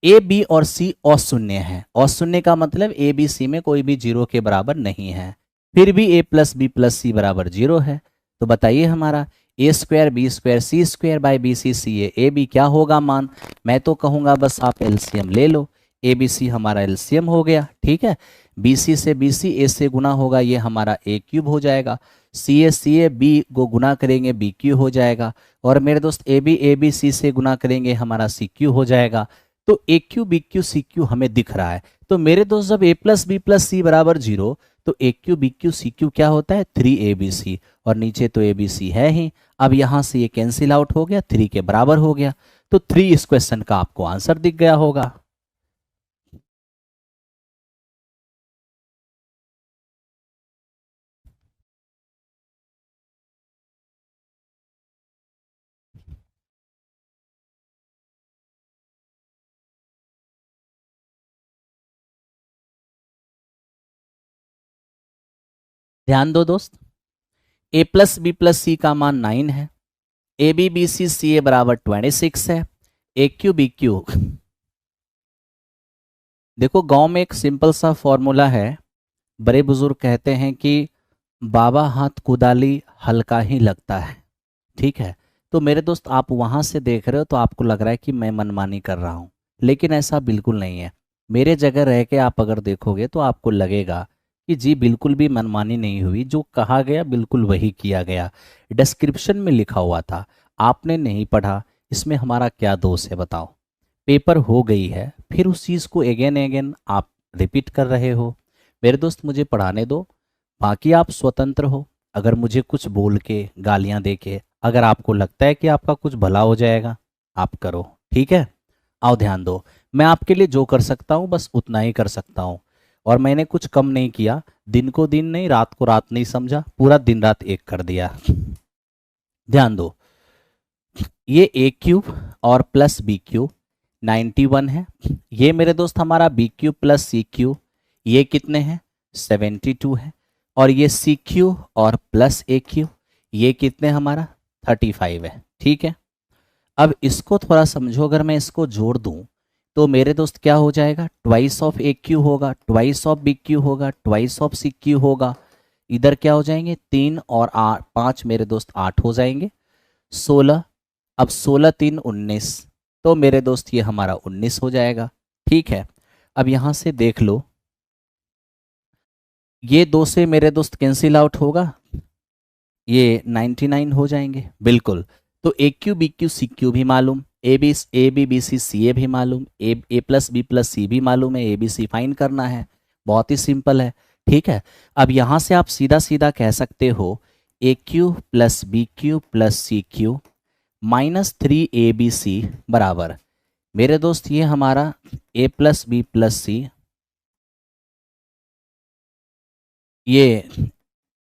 ए बी और सी अशून्य है। अशून्य का मतलब ए बी सी में कोई भी जीरो के बराबर नहीं है। फिर भी ए प्लस बी प्लस सी बराबर जीरो है। तो बताइए हमारा A square B square C square by B C C A B क्या होगा मान। मैं तो कहूँगा बस आप एलसीएम ले लो। ए बी सी हमारा एलसीएम हो गया, ठीक है। बी सी से बी सी ए से गुना होगा, ये हमारा ए क्यूब हो जाएगा। सी ए बी को गुना करेंगे बी क्यू हो जाएगा। और मेरे दोस्त ए बी सी से गुना करेंगे हमारा सी क्यू हो जाएगा। तो A cube B cube C cube हमें दिख रहा है। तो मेरे दोस्त जब ए प्लस बी प्लस सी बराबर जीरो, तो A cube B cube C cube क्या होता है 3abc। और नीचे तो abc है ही। अब यहां से ये कैंसिल आउट हो गया, 3 के बराबर हो गया। तो 3 इस क्वेश्चन का आपको आंसर दिख गया होगा। ध्यान दो दोस्त, ए प्लस बी प्लस सी का मान 9 है, A B B C C ए बराबर 26 है, ए क्यू बी क्यू। देखो गांव में एक सिंपल सा फॉर्मूला है, बड़े बुजुर्ग कहते हैं कि बाबा हाथ कुदाली हल्का ही लगता है, ठीक है। तो मेरे दोस्त आप वहां से देख रहे हो तो आपको लग रहा है कि मैं मनमानी कर रहा हूं, लेकिन ऐसा बिल्कुल नहीं है। मेरे जगह रह के आप अगर देखोगे तो आपको लगेगा कि जी बिल्कुल भी मनमानी नहीं हुई, जो कहा गया बिल्कुल वही किया गया, डिस्क्रिप्शन में लिखा हुआ था, आपने नहीं पढ़ा। इसमें हमारा क्या दोष है बताओ। पेपर हो गई है, फिर उस चीज़ को अगेन अगेन आप रिपीट कर रहे हो। मेरे दोस्त मुझे पढ़ाने दो, बाकी आप स्वतंत्र हो। अगर मुझे कुछ बोल के गालियां दे के अगर आपको लगता है कि आपका कुछ भला हो जाएगा, आप करो, ठीक है। आओ ध्यान दो, मैं आपके लिए जो कर सकता हूँ बस उतना ही कर सकता हूँ। और मैंने कुछ कम नहीं किया, दिन को दिन नहीं, रात को रात नहीं समझा, पूरा दिन रात एक कर दिया। ध्यान दो, ये ए क्यूब और प्लस बी क्यूब 91 है। ये मेरे दोस्त हमारा बी क्यूब प्लस सी क्यूब, ये कितने हैं 72 है। और ये सी क्यूब और प्लस ए क्यूब, ये कितने हमारा 35 है, ठीक है। अब इसको थोड़ा समझो, अगर मैं इसको जोड़ दूं तो मेरे दोस्त क्या हो जाएगा, ट्वाइस ऑफ ए क्यू होगा, ट्वाइस ऑफ बी क्यू होगा, ट्वाइस ऑफ सी क्यू होगा। इधर क्या हो जाएंगे 3 और 5 मेरे दोस्त 8 हो जाएंगे, 16। अब 16 3 19, तो मेरे दोस्त ये हमारा 19 हो जाएगा, ठीक है। अब यहाँ से देख लो, ये दो से मेरे दोस्त कैंसिल आउट होगा, ये 99 हो जाएंगे बिल्कुल। तो A cube B cube C cube भी मालूम, A B B C C ए भी मालूम, ए प्लस बी प्लस सी भी मालूम है, ए बी सी फाइन करना है। बहुत ही सिंपल है। ठीक है, अब यहाँ से आप सीधा सीधा कह सकते हो A cube plus B cube plus C cube minus 3 ABC बराबर, मेरे दोस्त ये हमारा A plus B plus C, ये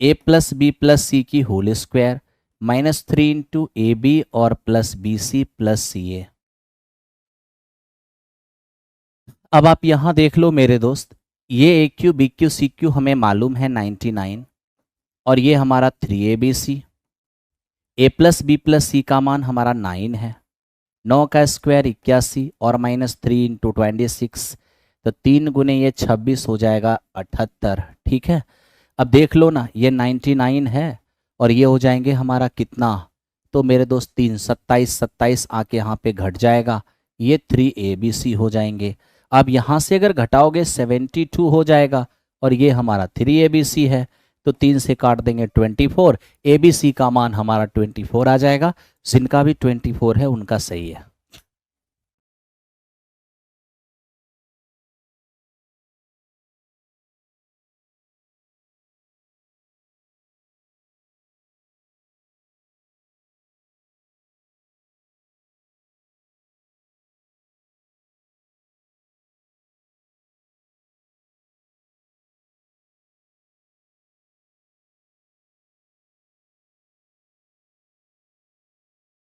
ए प्लस बी प्लस सी की होल स्क्वायर -3 इंटू ए बी और plus B C plus C A. अब आप यहां देख लो मेरे दोस्त, ये A cube B cube C cube हमें मालूम है 99, और ये हमारा 3 ABC, A plus B plus सी का मान हमारा 9 है, 9 का स्क्वायर 81 और -3 इंटू 26, तो 3 गुने ये 26 हो जाएगा 78। ठीक है, अब देख लो ना, ये 99 है और ये हो जाएंगे हमारा कितना, तो मेरे दोस्त 3 27 27 आके यहाँ पे घट जाएगा, ये 3 ABC हो जाएंगे। अब यहाँ से अगर घटाओगे 72 हो जाएगा, और ये हमारा 3 ABC है, तो 3 से काट देंगे 24, ABC का मान हमारा 24 आ जाएगा। जिनका भी 24 है उनका सही है।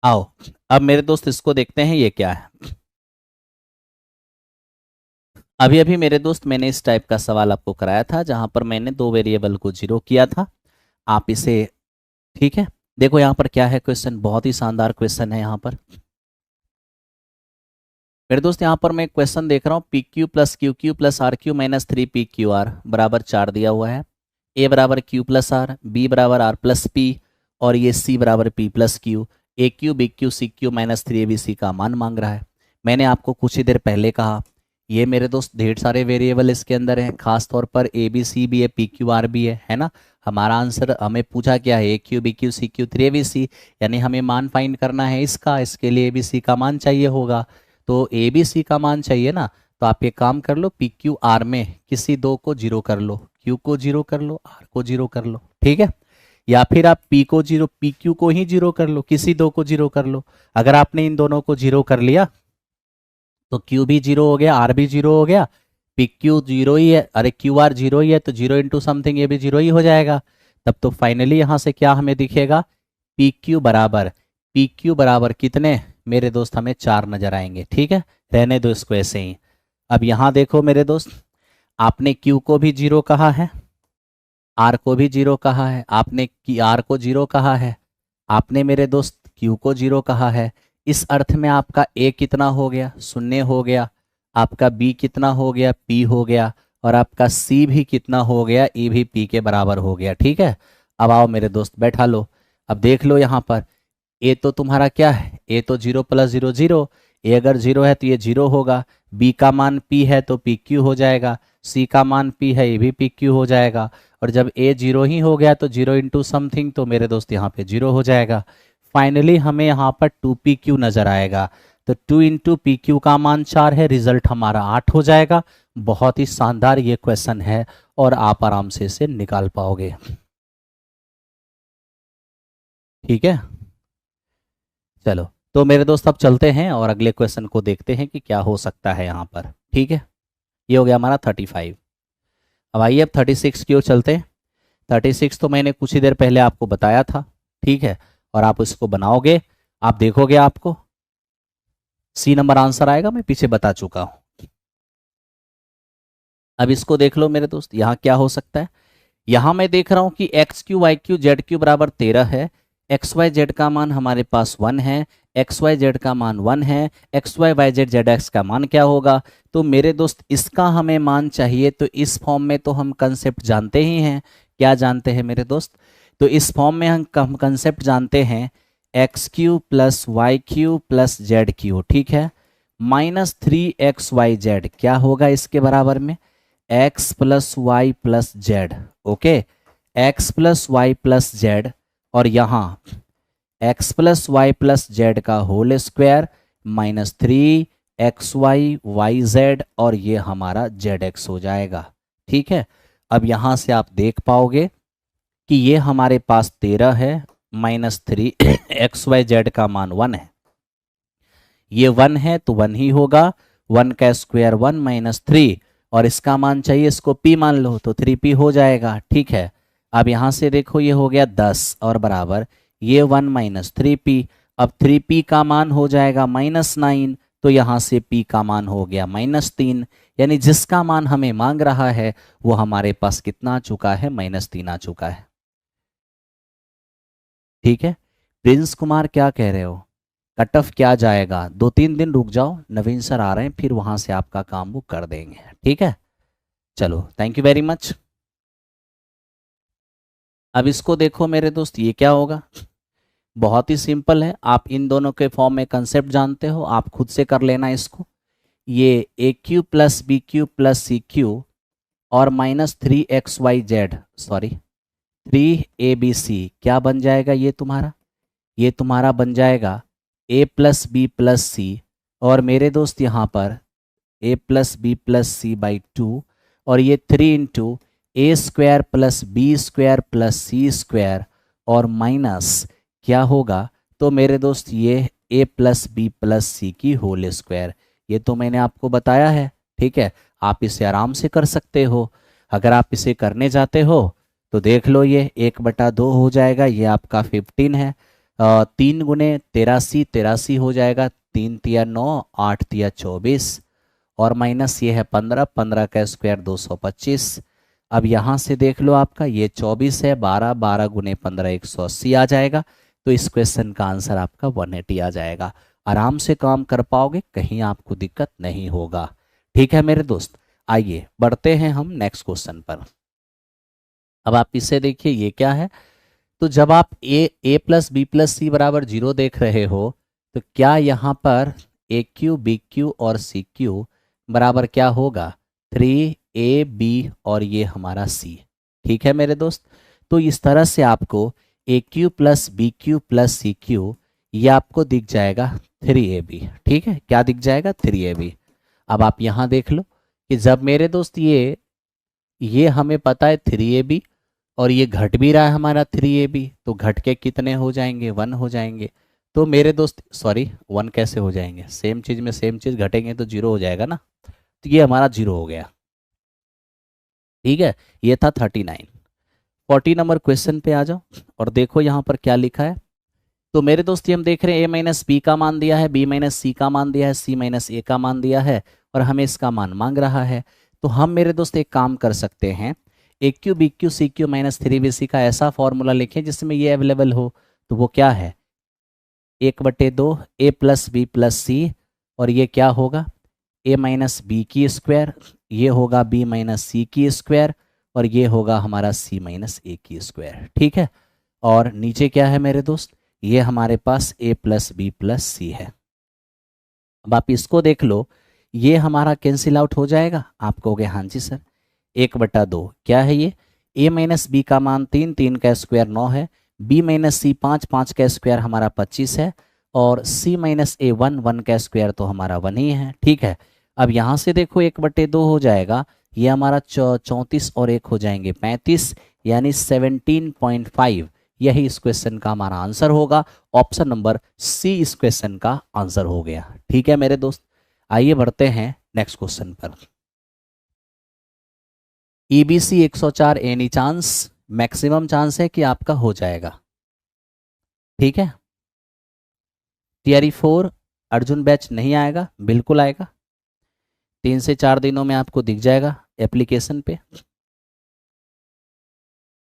आओ, अब मेरे दोस्त इसको देखते हैं ये क्या है। अभी अभी मेरे दोस्त मैंने इस टाइप का सवाल आपको कराया था, जहां पर मैंने दो वेरिएबल को जीरो किया था। आप इसे, ठीक है, देखो यहाँ पर क्या है क्वेश्चन, बहुत ही शानदार क्वेश्चन है यहाँ पर मेरे दोस्त। यहाँ पर मैं क्वेश्चन देख रहा हूँ, P cube plus Q cube plus R cube minus 3 PQR बराबर 4 दिया हुआ है। ए बराबर क्यू प्लस आर, बी बराबर आर प्लस पी, और ये सी बराबर P plus Q. A cube B cube C cube -3 ABC का मान मांग रहा है। मैंने आपको कुछ ही देर पहले कहा, ये मेरे दोस्त ढेर सारे वेरिएबल इसके अंदर हैं, खास तौर पर ए बी सी भी है, पी क्यू आर भी है ना। हमारा आंसर, हमें पूछा क्या है, A cube B cube C cube 3 ABC, यानी हमें मान फाइंड करना है इसका। इसके लिए ए बी सी का मान चाहिए होगा, तो ए बी सी का मान चाहिए ना। तो आप ये काम कर लो, पी क्यू आर में किसी दो को जीरो कर लो, क्यू को जीरो कर लो, आर को जीरो कर लो, ठीक है। या फिर आप पी को जीरो, पी क्यू को ही जीरो कर लो, किसी दो को जीरो कर लो। अगर आपने इन दोनों को जीरो कर लिया तो क्यू भी जीरो हो गया, आर भी जीरो हो गया, पी क्यू जीरो ही है, अरे क्यू आर जीरो ही है, तो जीरो इंटू समथिंग ये भी जीरो ही हो जाएगा। तब तो फाइनली यहां से क्या हमें दिखेगा, पी क्यू बराबर कितने मेरे दोस्त, हमें 4 नजर आएंगे। ठीक है, रहने दो इसको ऐसे ही। अब यहां देखो मेरे दोस्त, आपने क्यू को भी जीरो कहा है, आर को भी जीरो कहा है, आपने आर को जीरो कहा है, आपने मेरे दोस्त क्यू को जीरो कहा है। इस अर्थ में आपका ए कितना हो गया, 0 हो गया, आपका बी कितना हो गया, पी हो गया, और आपका सी भी कितना हो गया, ई भी पी के बराबर हो गया। ठीक है, अब आओ मेरे दोस्त बैठा लो। अब देख लो यहाँ पर, ए तो तुम्हारा क्या है, ए तो 0 + 0 0, ए अगर 0 है तो ये 0 होगा, बी का मान पी है तो पी क्यू हो जाएगा, सी का मान पी है ये भी पी क्यू हो जाएगा, और जब ए 0 ही हो गया तो 0 इंटू समथिंग, तो मेरे दोस्त यहाँ पे 0 हो जाएगा। फाइनली हमें यहाँ पर 2PQ नजर आएगा, तो 2 इंटू पी क्यू का मान 4 है, रिजल्ट हमारा 8 हो जाएगा। बहुत ही शानदार ये क्वेश्चन है और आप आराम से इसे निकाल पाओगे। ठीक है, चलो तो मेरे दोस्त अब चलते हैं और अगले क्वेश्चन को देखते हैं कि क्या हो सकता है यहाँ पर। ठीक है, ये हो गया हमारा 35। अब आइए अब 36 की ओर चलते हैं। 36 तो मैंने कुछ ही देर पहले आपको बताया था, ठीक है, और आप इसको बनाओगे, आप देखोगे आपको सी नंबर आंसर आएगा, मैं पीछे बता चुका हूं। अब इसको देख लो मेरे दोस्त, यहाँ क्या हो सकता है। यहाँ मैं देख रहा हूँ कि x cube Y cube Z cube बराबर 13 है, एक्स वाई जेड का मान हमारे पास 1 है, एक्स वाई जेड का मान 1 है, x y y z z x का मान क्या होगा। तो मेरे दोस्त इसका हमें मान चाहिए, तो इस फॉर्म में तो हम कंसेप्ट जानते ही हैं। क्या जानते हैं मेरे दोस्त, तो इस फॉर्म में हम कंसेप्ट जानते हैं, x cube plus y cube plus z cube, ठीक है, -3XYZ क्या होगा इसके बराबर में, x + y + z। Okay, X plus Y plus Z, और यहाँ X plus Y plus Z का whole square minus 3xy yz, और ये हमारा zx हो जाएगा। ठीक है, अब यहाँ से आप देख पाओगे कि ये हमारे पास 13 है, -3 xyz का मान 1 है, ये 1 है तो 1 ही होगा, 1 का स्क्वायर 1 -3, और इसका मान चाहिए, इसको p मान लो तो 3p हो जाएगा। ठीक है, अब यहाँ से देखो ये हो गया 10 और बराबर ये 1 -3p, अब 3p का मान हो जाएगा -9, तो यहाँ से p का मान हो गया -3, यानी जिसका मान हमें मांग रहा है वो हमारे पास कितना आ चुका है, -3 आ चुका है। ठीक है, प्रिंस कुमार क्या कह रहे हो, कट ऑफ क्या जाएगा? 2-3 दिन रुक जाओ, नवीन सर आ रहे हैं, फिर वहां से आपका काम वो कर देंगे। ठीक है, चलो थैंक यू वेरी मच। अब इसको देखो मेरे दोस्त, ये क्या होगा, बहुत ही सिंपल है, आप इन दोनों के फॉर्म में कंसेप्ट जानते हो, आप खुद से कर लेना इसको। ये A cube plus B cube plus C cube और -3xyz, सॉरी 3abc क्या बन जाएगा, ये तुम्हारा बन जाएगा a प्लस बी प्लस सी, और मेरे दोस्त यहाँ पर a plus B plus C by 2, और ये 3 into A square plus B square plus C square, और माइनस क्या होगा, तो मेरे दोस्त ये a प्लस बी प्लस सी की होल स्क्वायर, ये तो मैंने आपको बताया है। ठीक है, आप इसे आराम से कर सकते हो, अगर आप इसे करने जाते हो तो देख लो, ये 1/2 हो जाएगा, ये आपका 15 है, 3 गुने 83 हो जाएगा, 3 तिया 9, 8 तिया 24, और माइनस ये है 15 का स्क्वायर 225। अब यहाँ से देख लो, आपका ये 24 है, 12 गुने 15 180 आ जाएगा, तो इस क्वेश्चन का आंसर आपका 180 आ जाएगा। आराम से काम कर पाओगे, कहीं आपको दिक्कत नहीं होगा। ठीक है मेरे दोस्त, आइए बढ़ते हैं हम नेक्स्ट क्वेश्चन पर। अब आप इसे देखिए, ये क्या है, तो जब आप a प्लस बी प्लस सी बराबर 0 देख रहे हो, तो क्या यहाँ पर ए क्यू बी क्यू और सी क्यू बराबर क्या होगा, 3ab और ये हमारा c। ठीक है मेरे दोस्त, तो इस तरह से आपको A cube plus B cube plus C cube ये आपको दिख जाएगा 3ab। ठीक है, क्या दिख जाएगा, 3ab। अब आप यहाँ देख लो कि जब मेरे दोस्त ये हमें पता है 3ab, और ये घट भी रहा है हमारा 3ab, तो घट के कितने हो जाएंगे, 1 हो जाएंगे। तो मेरे दोस्त सॉरी 1 कैसे हो जाएंगे, सेम चीज़ में सेम चीज़ घटेंगे तो 0 हो जाएगा ना, तो ये हमारा 0 हो गया। ठीक है, ये था 39। 40 नंबर क्वेश्चन पे आ जाओ और देखो यहाँ पर क्या लिखा है। तो मेरे दोस्त ये हम देख रहे हैं a माइनस बी का मान दिया है, b माइनस सी का मान दिया है, c माइनस ए का मान दिया है, और हमें इसका मान मांग रहा है। तो हम मेरे दोस्त एक काम कर सकते हैं, A cube B cube C cube minus 3bc का ऐसा फॉर्मूला लिखें जिसमें ये अवेलेबल हो। तो वो क्या है, 1/2 a प्लस बी प्लस सी, और ये क्या होगा, a माइनस बी की स्क्वायर, ये होगा b माइनस सी की स्क्वायर, और ये होगा हमारा c माइनस ए की स्क्वायर। ठीक है, और नीचे क्या है मेरे दोस्त, ये हमारे पास a plus B plus C है। अब आप इसको देख लो, ये हमारा कैंसिल आउट हो जाएगा, आप कहोगे हाँ जी सर, 1/2 क्या है ये, a माइनस बी का मान 3, 3 का स्क्वायर 9 है, b माइनस सी 5, 5 का स्क्वायर हमारा 25 है, और c माइनस ए 1, 1 का स्क्वायर तो हमारा 1 ही है। ठीक है, अब यहाँ से देखो 1/2 हो जाएगा, ये हमारा 34 और 1 हो जाएंगे 35, यानी 17.5, यही इस क्वेश्चन का हमारा आंसर होगा। ऑप्शन नंबर सी इस क्वेश्चन का आंसर हो गया। ठीक है मेरे दोस्त, आइए बढ़ते हैं नेक्स्ट क्वेश्चन पर। EBC 104 any chance, maximum chance है कि आपका हो जाएगा। ठीक है, टीआरई 4 अर्जुन बैच नहीं आएगा, बिल्कुल आएगा, 3 से 4 दिनों में आपको दिख जाएगा एप्लीकेशन पे,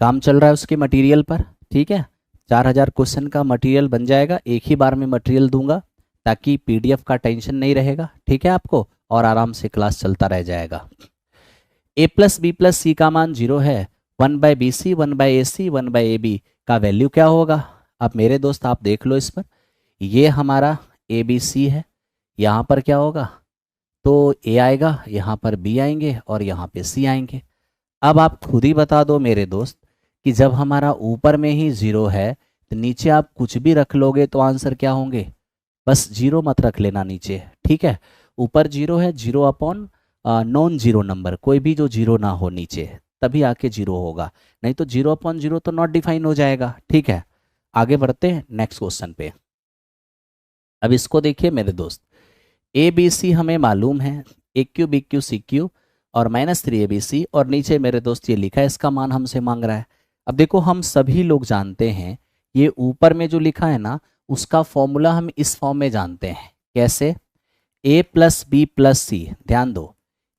काम चल रहा है उसके मटेरियल पर। ठीक है, 4000 क्वेश्चन का मटेरियल बन जाएगा, एक ही बार में मटेरियल दूंगा ताकि PDF का टेंशन नहीं रहेगा। ठीक है आपको, और आराम से क्लास चलता रह जाएगा। a प्लस बी प्लस सी का मान 0 है, 1/BC 1/AC 1/AB का वैल्यू क्या होगा। अब मेरे दोस्त आप देख लो इस पर, ये हमारा ABC है, यहाँ पर क्या होगा, तो A आएगा, यहाँ पर B आएंगे और यहाँ पे C आएंगे। अब आप खुद ही बता दो मेरे दोस्त कि जब हमारा ऊपर में ही जीरो है तो नीचे आप कुछ भी रख लोगे तो आंसर क्या होंगे? बस जीरो मत रख लेना नीचे, ठीक है। ऊपर जीरो है, zero upon non zero number, कोई भी जो जीरो ना हो नीचे, तभी आके जीरो होगा, नहीं तो जीरो अपॉन जीरो तो नॉट डिफाइन हो जाएगा, ठीक है। आगे बढ़ते हैं नेक्स्ट क्वेश्चन पे। अब इसको देखिए मेरे दोस्त, ए बी सी हमें मालूम है, A cube B cube C cube और -3 ABC, और नीचे मेरे दोस्त ये लिखा है इसका मान हमसे मांग रहा है। अब देखो हम सभी लोग जानते हैं ये ऊपर में जो लिखा है ना उसका फॉर्मूला हम इस फॉर्म में जानते हैं। कैसे? a प्लस बी प्लस सी, ध्यान दो,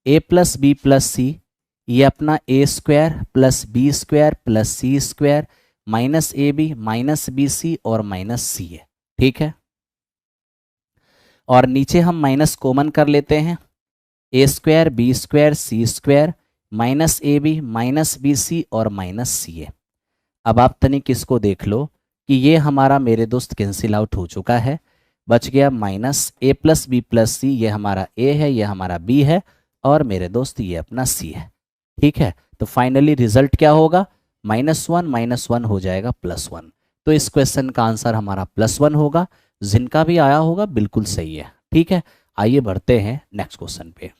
a plus B plus C ये अपना A square plus B square plus C square minus A B minus B C और माइनस सी है, ठीक है। और नीचे हम माइनस कॉमन कर लेते हैं, A square B square C square minus A B minus B C और माइनस सी है। अब आप तनिक इसको देख लो कि ये हमारा मेरे दोस्त कैंसिल आउट हो चुका है, बच गया minus a plus B plus C, ये हमारा ए है, ये हमारा बी है और मेरे दोस्त ये अपना सी है, ठीक है। तो फाइनली रिजल्ट क्या होगा? -1 हो जाएगा +1। तो इस क्वेश्चन का आंसर हमारा +1 होगा। जिनका भी आया होगा बिल्कुल सही है, ठीक है। आइए बढ़ते हैं नेक्स्ट क्वेश्चन पे।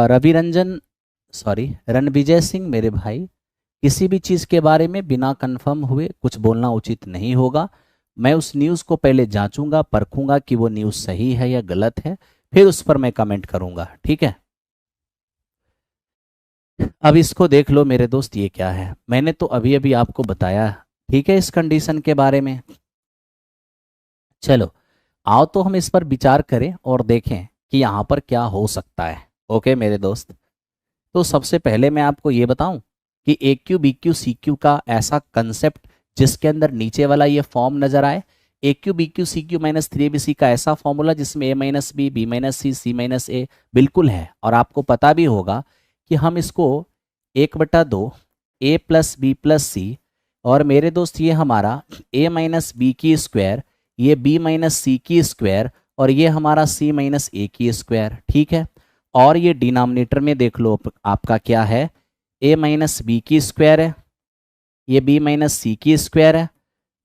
रवि रंजन, सॉरी रणविजय सिंह मेरे भाई, किसी भी चीज़ के बारे में बिना कंफर्म हुए कुछ बोलना उचित नहीं होगा। मैं उस न्यूज़ को पहले जांचूंगा, परखूंगा कि वो न्यूज़ सही है या गलत है, फिर उस पर मैं कमेंट करूंगा, ठीक है। अब इसको देख लो मेरे दोस्त, ये क्या है? मैंने तो अभी अभी आपको बताया, ठीक है, इस कंडीशन के बारे में। चलो आओ तो हम इस पर विचार करें और देखें कि यहाँ पर क्या हो सकता है। ओके मेरे दोस्त, तो सबसे पहले मैं आपको ये बताऊं कि A cube B cube C cube का ऐसा कंसेप्ट जिसके अंदर नीचे वाला ये फॉर्म नजर आए, A cube B cube C cube -3 ABC का ऐसा फॉर्मूला जिसमें a-b b-c बिल्कुल है। और आपको पता भी होगा कि हम इसको 1/2 a प्लस बी प्लस सी, और मेरे दोस्त ये हमारा a-b की स्क्वायर, ये b-c की स्क्वायर और ये हमारा c-a की स्क्वायर, ठीक है। और ये डिनोमिनेटर में देख लो आपका क्या है, a-b की स्क्वायर है, ये b-c की स्क्वायर है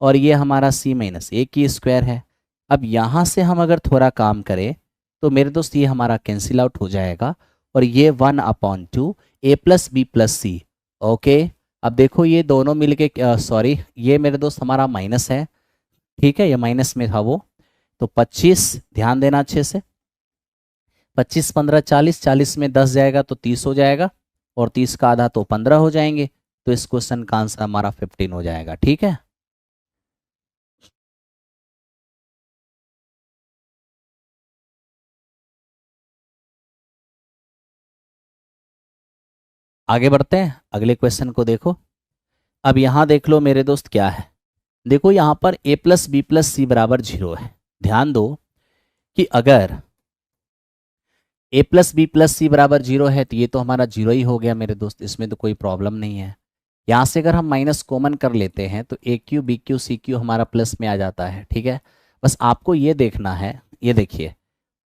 और ये हमारा c-a की स्क्वायर है। अब यहाँ से हम अगर थोड़ा काम करें तो मेरे दोस्त ये हमारा कैंसिल आउट हो जाएगा और ये 1/2 a plus B plus c. Okay, अब देखो ये दोनों मिलके, सॉरी ये मेरे दोस्त हमारा माइनस है, ठीक है, ये माइनस में था वो, तो 25, ध्यान देना अच्छे से, 25 15 40, 40 में 10 जाएगा तो 30 हो जाएगा और 30 का आधा तो 15 हो जाएंगे। तो इस क्वेश्चन का आंसर हमारा 15 हो जाएगा, ठीक है। आगे बढ़ते हैं, अगले क्वेश्चन को देखो। अब यहाँ देख लो मेरे दोस्त क्या है, देखो यहाँ पर a प्लस बी प्लस सी बराबर 0 है। ध्यान दो कि अगर a प्लस बी प्लस सी बराबर 0 है तो ये तो हमारा 0 ही हो गया मेरे दोस्त, इसमें तो कोई प्रॉब्लम नहीं है। यहाँ से अगर हम माइनस कॉमन कर लेते हैं तो A cube B cube C cube हमारा प्लस में आ जाता है, ठीक है। बस आपको ये देखना है, ये देखिए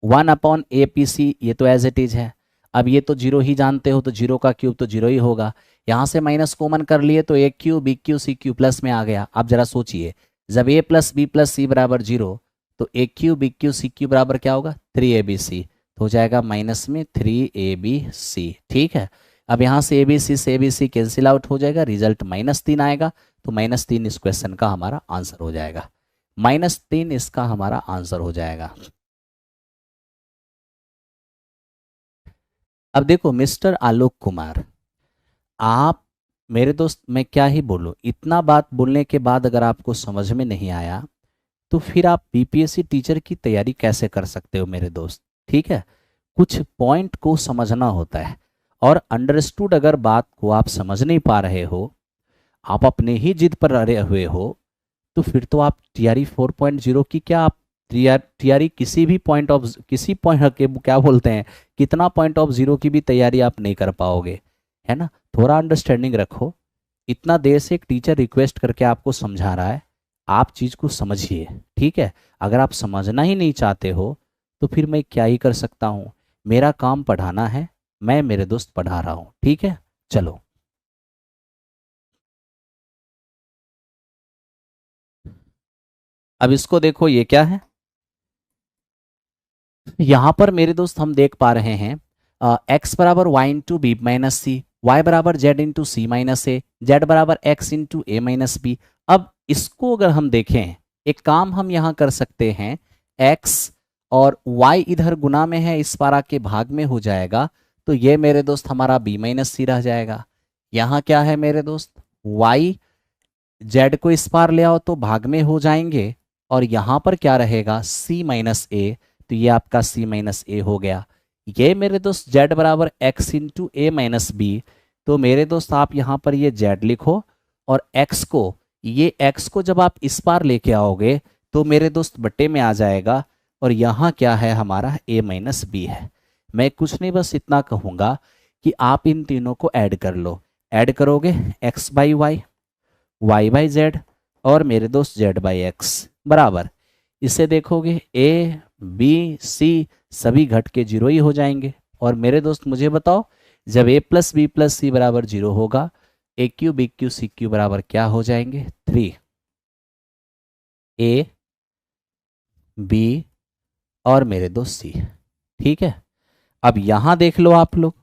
1/AP ये तो एज इट इज है। अब ये तो 0 ही जानते हो, तो 0 का क्यूब तो 0 ही होगा। यहाँ से माइनस कॉमन कर लिए तो A cube B cube C cube plus में आ गया। अब जरा सोचिए, जब a प्लस बी प्लस सी बराबर 0 तो A cube B cube C cube बराबर क्या होगा? 3ABC, तो हो जाएगा माइनस में 3ABC, ठीक है। अब यहाँ से ABC से ABC कैंसिल आउट हो जाएगा, रिजल्ट -3 आएगा, तो -3 इस क्वेश्चन का हमारा आंसर हो जाएगा, -3 इसका हमारा आंसर हो जाएगा। अब देखो मिस्टर आलोक कुमार, आप मेरे दोस्त, मैं क्या ही बोलूं, इतना बात बोलने के बाद अगर आपको समझ में नहीं आया तो फिर आप बीपीएससी टीचर की तैयारी कैसे कर सकते हो मेरे दोस्त, ठीक है। कुछ पॉइंट को समझना होता है, और अंडरस्टूड अगर बात को आप समझ नहीं पा रहे हो, आप अपने ही जिद पर अड़े हुए हो, तो फिर तो आप टीआरई 4.0 की क्या, आप टीआरई किसी भी पॉइंट ऑफ, किसी पॉइंट के क्या बोलते हैं, कितना पॉइंट ऑफ जीरो की भी तैयारी आप नहीं कर पाओगे, है ना। थोड़ा अंडरस्टैंडिंग रखो, इतना देर से एक टीचर रिक्वेस्ट करके आपको समझा रहा है, आप चीज़ को समझिए, ठीक है। अगर आप समझना ही नहीं चाहते हो तो फिर मैं क्या ही कर सकता हूँ। मेरा काम पढ़ाना है, मैं मेरे दोस्त पढ़ा रहा हूँ, ठीक है। चलो, अब इसको देखो, ये क्या है। यहाँ पर मेरे दोस्त हम देख पा रहे हैं एक्स बराबर वाई इंटू बी माइनस सी, वाई बराबर जेड इंटू सी माइनस ए, जेड बराबर एक्स इंटू ए माइनस बी। अब इसको अगर हम देखें, एक काम हम यहाँ कर सकते हैं, एक्स और y इधर गुना में है, इस पारा के भाग में हो जाएगा, तो ये मेरे दोस्त हमारा b माइनस सी रह जाएगा। यहाँ क्या है मेरे दोस्त, y, z को इस पार ले आओ तो भाग में हो जाएंगे, और यहाँ पर क्या रहेगा, c माइनस ए, तो ये आपका c माइनस ए हो गया। ये मेरे दोस्त z बराबर x इंटू ए माइनस बी, तो मेरे दोस्त आप यहाँ पर ये z लिखो, और x को, ये x को जब आप इस पार लेके आओगे तो मेरे दोस्त बट्टे में आ जाएगा, और यहाँ क्या है हमारा a माइनस बी है। मैं कुछ नहीं, बस इतना कहूँगा कि आप इन तीनों को ऐड कर लो। ऐड करोगे x by y, y by z, और मेरे दोस्त जेड बाई एक्स बराबर, इसे देखोगे ए बी सी सभी घट के जीरो ही हो जाएंगे। और मेरे दोस्त मुझे बताओ, जब ए प्लस बी प्लस सी बराबर जीरो होगा, A cube B cube C cube बराबर क्या हो जाएंगे, 3। ए बी और मेरे दोस्त सी, ठीक है। अब यहां देख लो आप लोग,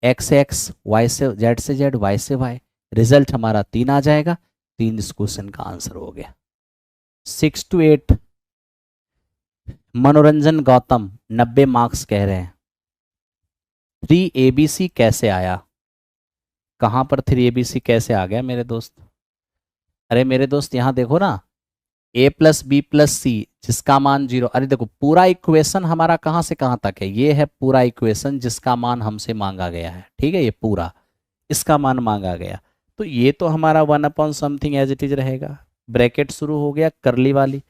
एक्स एक्स, वाई से जेड, वाई से वाई, रिजल्ट हमारा 3 आ जाएगा। 3 इस क्वेश्चन का आंसर हो गया। 6 to 8, मनोरंजन गौतम 90 मार्क्स कह रहे हैं। 3 ABC कैसे आया, कहां पर 3 ABC कैसे आ गया मेरे दोस्त। अरे मेरे दोस्त यहाँ देखो ना, a प्लस बी प्लस सी जिसका मान जीरो, अरे देखो पूरा इक्वेशन हमारा कहाँ से कहाँ तक है, ये है पूरा इक्वेशन जिसका मान हमसे मांगा गया है, ठीक है। ये पूरा इसका मान मांगा गया, तो ये तो हमारा 1/समथिंग एज इट इज रहेगा। ब्रैकेट शुरू हो गया करली वाली,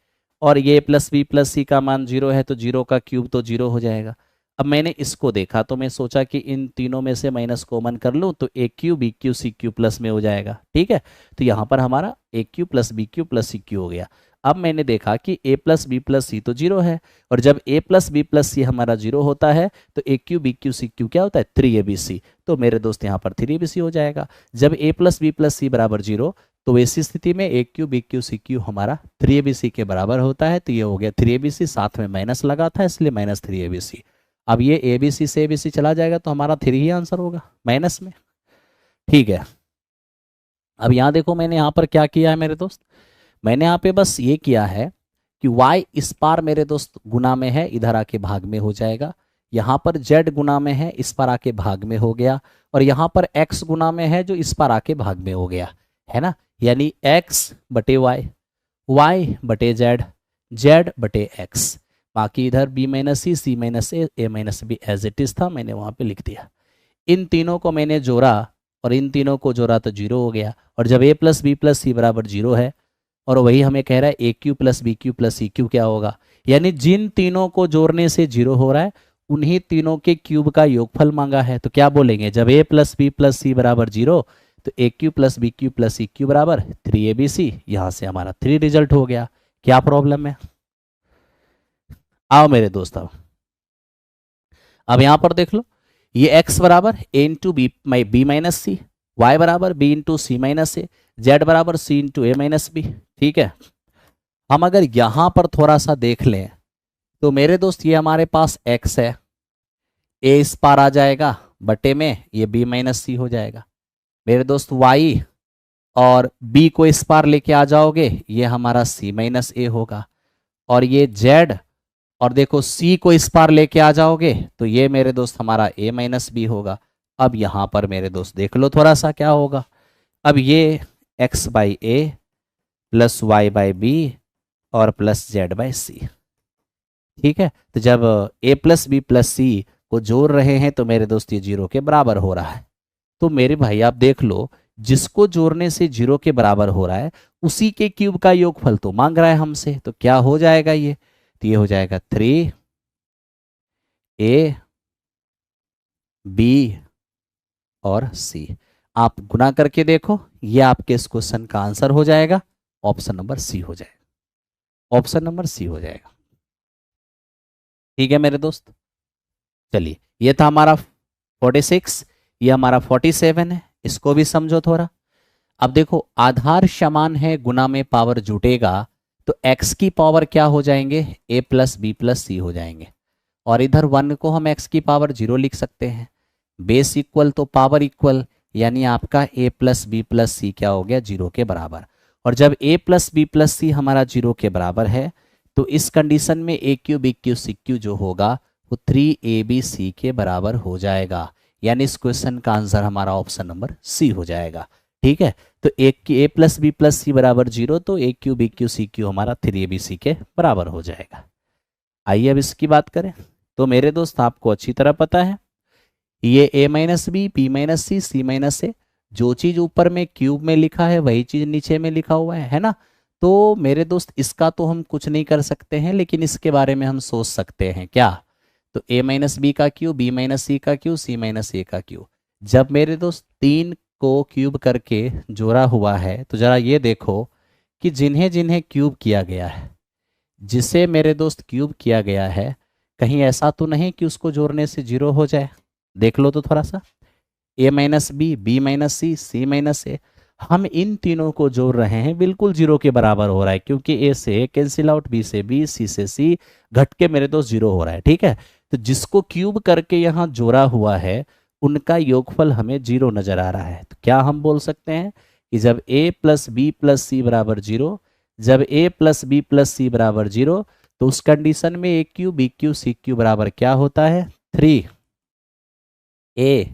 और ये प्लस बी प्लस सी का मान जीरो है, तो जीरो का क्यूब तो जीरो हो जाएगा। अब मैंने इसको देखा तो मैं सोचा कि इन तीनों में से माइनस कॉमन कर लूँ, तो A cube B cube C cube plus में हो जाएगा, ठीक है। तो यहाँ पर हमारा A cube plus B cube plus C cube हो गया। अब मैंने देखा कि a plus B plus C तो जीरो है, और जब a plus B plus C हमारा जीरो होता है तो A cube B cube C cube क्या होता है, 3ABC। तो मेरे दोस्त यहाँ पर 3ABC हो जाएगा। जब a प्लस बी प्लस सी बराबर जीरो, तो ऐसी स्थिति में A cube B cube C cube हमारा 3ABC के बराबर होता है, तो ये हो गया 3ABC, साथ में माइनस लगा था इसलिए माइनस 3ABC। अब ये ABC से ABC चला जाएगा तो हमारा 3 ही आंसर होगा माइनस में, ठीक है। अब यहाँ देखो मैंने यहाँ पर क्या किया है मेरे दोस्त, मैंने यहाँ पे बस ये किया है कि y इस पार मेरे दोस्त गुना में है, इधर आके भाग में हो जाएगा। यहाँ पर z गुना में है, इस पार आके भाग में हो गया, और यहाँ पर x गुना में है जो इस पार आके भाग में हो गया, है ना। यानी x बटे y, y बटे z, z बटे x। बाकी इधर b minus c minus a minus b as it is था, मैंने वहाँ पे लिख दिया। इन तीनों को मैंने जोड़ा, और इन तीनों को जोड़ा तो जीरो हो गया। और जब a प्लस बी प्लस सी बराबर जीरो है, और वही हमें कह रहा है A cube plus B cube plus C cube क्या होगा, यानी जिन तीनों को जोड़ने से जीरो हो रहा है उन्हीं तीनों के क्यूब का योगफल मांगा है। तो क्या बोलेंगे, जब ए प्लस बी प्लस सी बराबर जीरो, तो A cube plus B cube plus C cube बराबर 3ABC। यहाँ से हमारा 3 रिजल्ट हो गया। क्या प्रॉब्लम है, आओ मेरे दोस्त आओ। अब यहाँ पर देख लो, ये x बराबर ए इंटू बी माइनस सी, वाई बराबर बी इंटू सी माइनस ए, जेड बराबर सी इंटू ए माइनस बी, ठीक है। हम अगर यहाँ पर थोड़ा सा देख लें तो मेरे दोस्त ये हमारे पास x है, a इस पार आ जाएगा बटे में, ये b माइनस सी हो जाएगा। मेरे दोस्त y और b को इस पार लेके आ जाओगे, ये हमारा c माइनस ए होगा। और ये z और देखो c को इस पार लेके आ जाओगे तो ये मेरे दोस्त हमारा a माइनस बी होगा। अब यहाँ पर मेरे दोस्त देख लो थोड़ा सा क्या होगा। अब ये x by a plus y by b और प्लस जेड बाई सी, ठीक है। तो जब a plus B plus c को जोड़ रहे हैं तो मेरे दोस्त ये जीरो के बराबर हो रहा है। तो मेरे भाई आप देख लो, जिसको जोड़ने से जीरो के बराबर हो रहा है उसी के क्यूब का योगफल तो मांग रहा है हमसे, तो क्या हो जाएगा ये, तो ये हो जाएगा 3A B और C। आप गुना करके देखो, ये आपके इस क्वेश्चन का आंसर हो जाएगा। ऑप्शन नंबर सी हो जाएगा, ऑप्शन नंबर सी हो जाएगा। ठीक है मेरे दोस्त, चलिए ये था हमारा 46, ये हमारा 47 है, इसको भी समझो थोड़ा। अब देखो आधार समान है, गुना में पावर जुटेगा, तो x की पावर क्या हो जाएंगे, a प्लस बी प्लस सी हो जाएंगे। और इधर 1 को हम x की पावर 0 लिख सकते हैं। बेस इक्वल तो पावर इक्वल, यानी आपका a plus B plus C क्या हो गया, 0 के बराबर। और जब a plus B plus C हमारा 0 के बराबर है, तो इस कंडीशन में A cube B cube C cube जो होगा वो 3ab के बराबर हो जाएगा। यानी इस क्वेश्चन का आंसर हमारा ऑप्शन नंबर सी हो जाएगा। ठीक है, तो एक की ए प्लस बी प्लस सी बराबर 0, तो A cube B cube C cube हमारा 3ab के बराबर हो जाएगा। आइए अब इसकी बात करें। तो मेरे दोस्त आपको अच्छी तरह पता है ये a minus B B minus C C minus A, जो चीज ऊपर में क्यूब में लिखा है वही चीज नीचे में लिखा हुआ है ना। तो मेरे दोस्त इसका तो हम कुछ नहीं कर सकते हैं, लेकिन इसके बारे में हम सोच सकते हैं क्या। तो a माइनस बी का क्यूब, बी माइनस सी का क्यूब, सी माइनस ए का क्यूब। जब मेरे दोस्त 3 को क्यूब करके जोड़ा हुआ है, तो जरा ये देखो कि जिन्हें जिन्हें क्यूब किया गया है, जिसे मेरे दोस्त क्यूब किया गया है, कहीं ऐसा तो नहीं कि उसको जोड़ने से 0 हो जाए। देख लो तो थोड़ा सा, a minus B B minus C C minus A, हम इन तीनों को जोड़ रहे हैं, बिल्कुल 0 के बराबर हो रहा है, क्योंकि a से कैंसिल आउट, b से b, c से c, घट के मेरे दोस्त 0 हो रहा है। ठीक है, तो जिसको क्यूब करके यहाँ जोड़ा हुआ है उनका योगफल हमें 0 नजर आ रहा है। तो क्या हम बोल सकते हैं कि जब a प्लस बी प्लस सी बराबर 0, जब a प्लस बी प्लस सी बराबर 0, तो उस कंडीशन में A cube B cube C cube बराबर क्या होता है, 3 a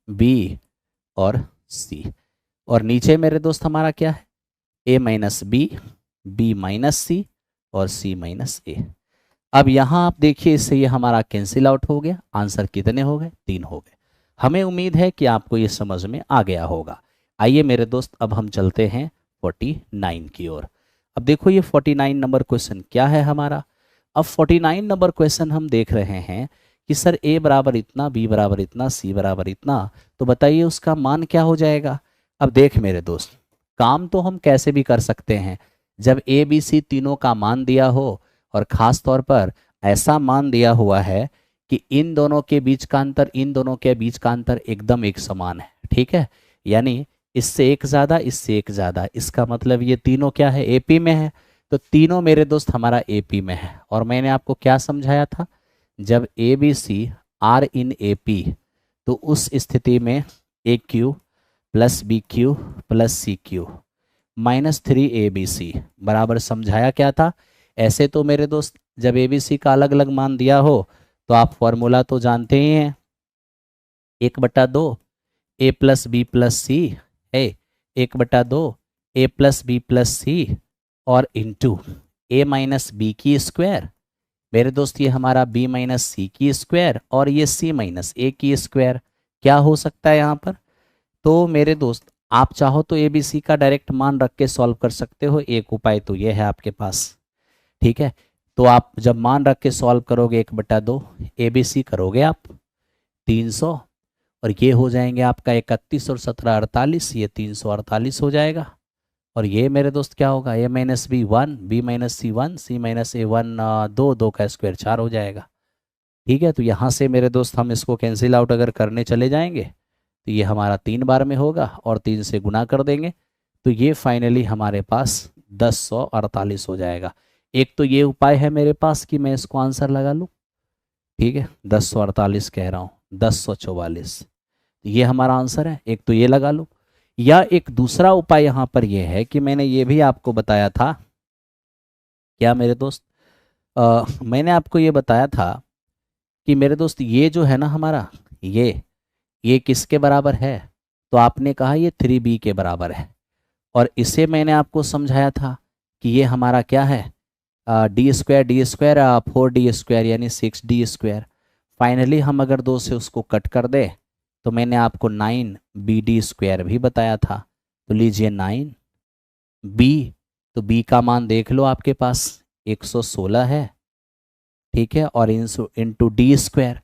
b और c। और नीचे मेरे दोस्त हमारा क्या है, a minus B B minus C और c माइनस ए। अब यहाँ आप देखिए, इससे ये हमारा कैंसिल आउट हो गया। आंसर कितने हो गए, 3 हो गए। हमें उम्मीद है कि आपको ये समझ में आ गया होगा। आइए मेरे दोस्त अब हम चलते हैं 49 की ओर। अब देखो ये 49 नंबर क्वेश्चन क्या है हमारा। अब 49 नंबर क्वेश्चन हम देख रहे हैं कि सर a बराबर इतना, b बराबर इतना, c बराबर इतना, तो बताइए उसका मान क्या हो जाएगा। अब देख मेरे दोस्त, काम तो हम कैसे भी कर सकते हैं। जब a b c तीनों का मान दिया हो, और ख़ास तौर पर ऐसा मान दिया हुआ है कि इन दोनों के बीच का अंतर, इन दोनों के बीच का अंतर एकदम एक समान है। ठीक है, यानी इससे एक ज़्यादा, इससे एक ज़्यादा, इसका मतलब ये तीनों क्या है, एपी में है। तो तीनों मेरे दोस्त हमारा एपी में है। और मैंने आपको क्या समझाया था, जब A B C are in AP, तो उस स्थिति में A cube plus B cube plus C cube minus 3abc बराबर, समझाया क्या था। ऐसे तो मेरे दोस्त जब abc का अलग अलग मान दिया हो, तो आप फॉर्मूला तो जानते ही हैं, 1/2 a plus B plus C है, 1/2 a प्लस बी प्लस सी और इंटू a माइनस बी की स्क्वायर। मेरे दोस्त ये हमारा b माइनस सी की स्क्वायर और ये c माइनस ए की स्क्वायर। क्या हो सकता है यहाँ पर, तो मेरे दोस्त आप चाहो तो ए बी सी का डायरेक्ट मान रख के सॉल्व कर सकते हो। एक उपाय तो ये है आपके पास। ठीक है, तो आप जब मान रख के सॉल्व करोगे 1/2 ए बी सी करोगे आप 300, और ये हो जाएंगे आपका 31 और 17 48, ये 348 हो जाएगा। और ये मेरे दोस्त क्या होगा, ए माइनस बी 1 बी माइनस सी 1 सी माइनस ए 1 2 2 का स्क्वायर 4 हो जाएगा। ठीक है, तो यहाँ से मेरे दोस्त हम इसको कैंसिल आउट अगर करने चले जाएंगे, तो ये हमारा 3 बार में होगा और 3 से गुना कर देंगे, तो ये फाइनली हमारे पास 1048 हो जाएगा। एक तो ये उपाय है मेरे पास कि मैं इसको आंसर लगा लूँ। ठीक है, 1048 कह रहा हूँ, 1044, ये हमारा आंसर है। एक तो ये लगा लूँ, या एक दूसरा उपाय यहाँ पर ये है कि मैंने ये भी आपको बताया था, क्या मेरे दोस्त, मैंने आपको ये बताया था कि मेरे दोस्त ये जो है ना हमारा, ये किसके बराबर है, तो आपने कहा ये 3b के बराबर है। और इसे मैंने आपको समझाया था कि ये हमारा क्या है, डी स्क्वायर 4d स्क्वायर यानी 6d स्क्वायर। फाइनली हम अगर 2 से उसको कट कर दे, तो मैंने आपको 9bd स्क्वायर भी बताया था। तो लीजिए 9b, तो b का मान देख लो आपके पास 116 है। ठीक है, और इंटू डी स्क्वायर,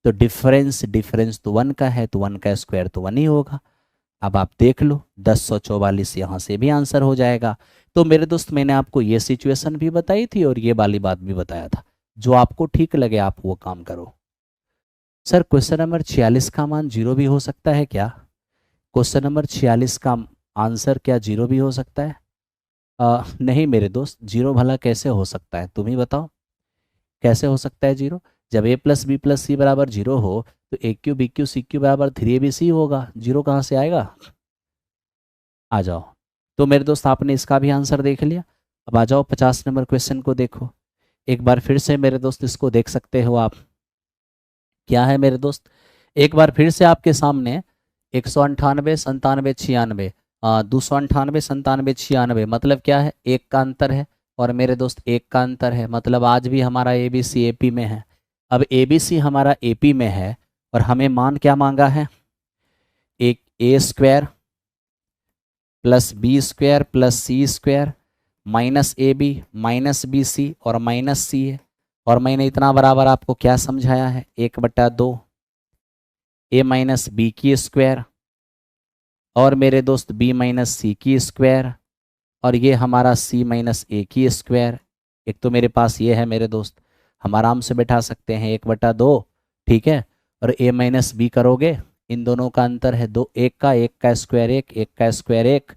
तो डिफरेंस तो 1 का है, तो 1 का स्क्वायर तो 1 ही होगा। अब आप देख लो 1044 यहाँ से भी आंसर हो जाएगा। तो मेरे दोस्त मैंने आपको ये सिचुएशन भी बताई थी और ये वाली बात भी बताया था, जो आपको ठीक लगे आप वो काम करो। सर क्वेश्चन नंबर 46 का मान 0 भी हो सकता है क्या? क्वेश्चन नंबर 46 का आंसर क्या 0 भी हो सकता है? नहीं मेरे दोस्त, 0 भला कैसे हो सकता है, तुम ही बताओ कैसे हो सकता है 0? जब a प्लस बी प्लस सी बराबर 0 हो तो A cube B cube C cube बराबर 3abc होगा, 0 कहाँ से आएगा? आ जाओ। तो मेरे दोस्त आपने इसका भी आंसर देख लिया। अब आ जाओ 50 नंबर क्वेश्चन को देखो एक बार फिर से मेरे दोस्त, इसको देख सकते हो आप। क्या है मेरे दोस्त, एक बार फिर से आपके सामने 198 97 96, 298 97 96, मतलब क्या है, एक का अंतर है। और मेरे दोस्त एक का अंतर है, मतलब आज भी हमारा A B C A P में है। अब ए बी सी हमारा ए पी में है और हमें मान क्या मांगा है, एक A square plus B square plus C square minus A B minus B C और माइनस सी है। और मैंने इतना बराबर आपको क्या समझाया है, 1/2 ए माइनस बी की स्क्वायर और मेरे दोस्त बी माइनस सी की स्क्वायर और ये हमारा सी माइनस ए की स्क्वायर। एक तो मेरे पास ये है मेरे दोस्त, हम आराम से बैठा सकते हैं 1/2, ठीक है। और ए माइनस बी करोगे, इन दोनों का अंतर है 2, एक का स्क्वायर एक का स्क्वायर एक,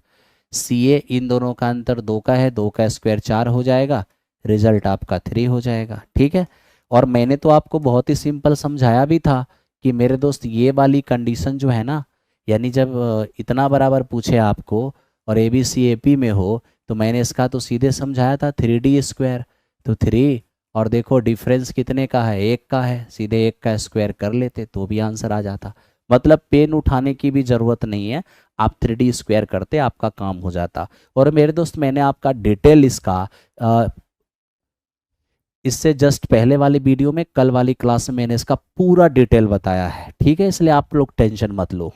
सी ए इन दोनों का अंतर 2 का है, 2 का स्क्वायर 4 हो जाएगा, रिजल्ट आपका 3 हो जाएगा, ठीक है। और मैंने तो आपको बहुत ही सिंपल समझाया भी था कि मेरे दोस्त ये वाली कंडीशन जो है ना, यानी जब इतना बराबर पूछे आपको और A B C A P में हो, तो मैंने इसका तो सीधे समझाया था 3D स्क्वायर, तो 3 और देखो डिफरेंस कितने का है, 1 का है, सीधे 1 का स्क्वायर कर लेते तो भी आंसर आ जाता। मतलब पेन उठाने की भी ज़रूरत नहीं है, आप 3D स्क्वायर करते आपका काम हो जाता। और मेरे दोस्त मैंने आपका डिटेल इसका इससे जस्ट पहले वाली वीडियो में, कल वाली क्लास में मैंने इसका पूरा डिटेल बताया है, ठीक है, इसलिए आप लोग टेंशन मत लो।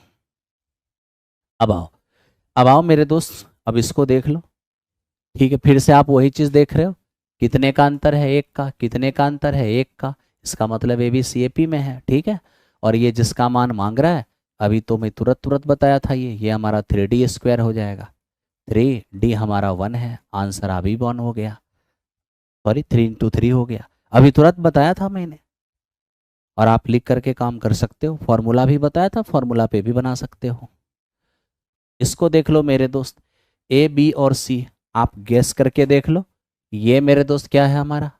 अब आओ, अब आओ मेरे दोस्त, अब इसको देख लो, ठीक है। फिर से आप वही चीज़ देख रहे हो, कितने का अंतर है, 1 का, कितने का अंतर है, 1 का, इसका मतलब A B C A P में है, ठीक है। और ये जिसका मान मांग रहा है, अभी तो मैं तुरंत तुरंत बताया था, ये हमारा 3D स्क्वायर हो जाएगा, 3D हमारा 1 है, आंसर अभी 1 हो गया, सॉरी 3 × 3 हो गया, अभी तुरंत बताया था मैंने। और आप लिख करके काम कर सकते हो, फॉर्मूला भी बताया था, फॉर्मूला पे भी बना सकते हो। इसको देख लो मेरे दोस्त, ए बी और सी आप गैस करके देख लो, ये मेरे दोस्त क्या है हमारा,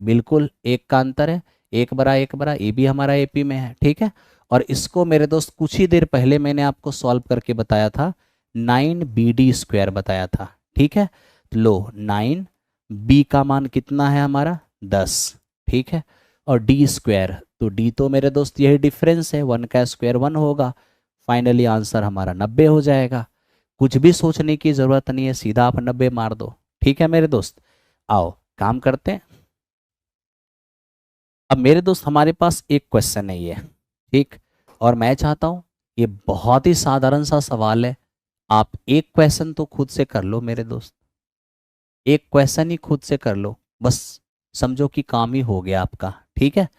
बिल्कुल 1 का अंतर है, 1/1 ए बी हमारा ए पी में है, ठीक है। और इसको मेरे दोस्त कुछ ही देर पहले मैंने आपको सॉल्व करके बताया था, 9BD स्क्वायर बताया था, ठीक है। तो लो 9 बी का मान कितना है हमारा 10, ठीक है। और डी स्क्वायर, तो डी तो मेरे दोस्त यही डिफरेंस है, 1 का स्क्वायर 1 होगा, फाइनली आंसर हमारा 90 हो जाएगा। कुछ भी सोचने की ज़रूरत नहीं है, सीधा आप 90 मार दो, ठीक है मेरे दोस्त। आओ काम करते हैं। अब मेरे दोस्त हमारे पास एक क्वेश्चन है ये, ठीक, और मैं चाहता हूँ, ये बहुत ही साधारण सा सवाल है, आप एक क्वेश्चन तो खुद से कर लो मेरे दोस्त, एक क्वेश्चन ही खुद से कर लो, बस समझो कि काम ही हो गया आपका, ठीक है।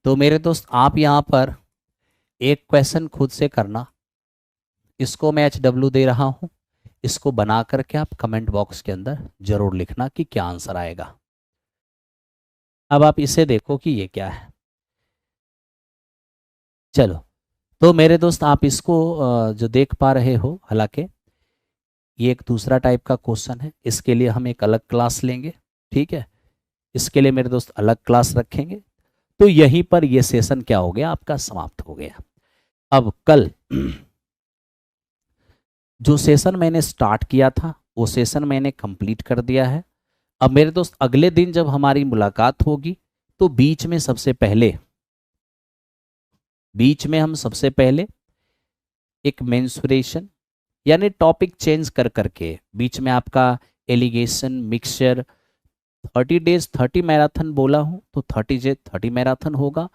तो मेरे दोस्त आप यहाँ पर एक क्वेश्चन खुद से करना, इसको मैं HW दे रहा हूँ, इसको बना करके आप कमेंट बॉक्स के अंदर जरूर लिखना कि क्या आंसर आएगा। अब आप इसे देखो कि ये क्या है, चलो। तो मेरे दोस्त आप इसको जो देख पा रहे हो, हालांकि ये एक दूसरा टाइप का क्वेश्चन है, इसके लिए हम एक अलग क्लास लेंगे, ठीक है, इसके लिए मेरे दोस्त अलग क्लास रखेंगे। तो यहीं पर ये सेशन क्या हो गया आपका, समाप्त हो गया। अब कल जो सेशन मैंने स्टार्ट किया था वो सेशन मैंने कंप्लीट कर दिया है। अब मेरे दोस्त अगले दिन जब हमारी मुलाकात होगी, तो बीच में हम सबसे पहले एक मेंसुरेशन यानी टॉपिक चेंज कर करके, बीच में आपका एलिगेशन मिक्सचर 30 डेज 30 मैराथन बोला हूँ, तो 30 मैराथन होगा।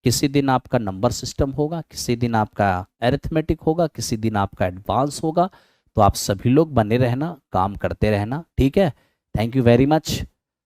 किसी दिन आपका नंबर सिस्टम होगा, किसी दिन आपका अरिथमेटिक होगा, किसी दिन आपका एडवांस होगा। तो आप सभी लोग बने रहना, काम करते रहना, ठीक है। Thank you very much.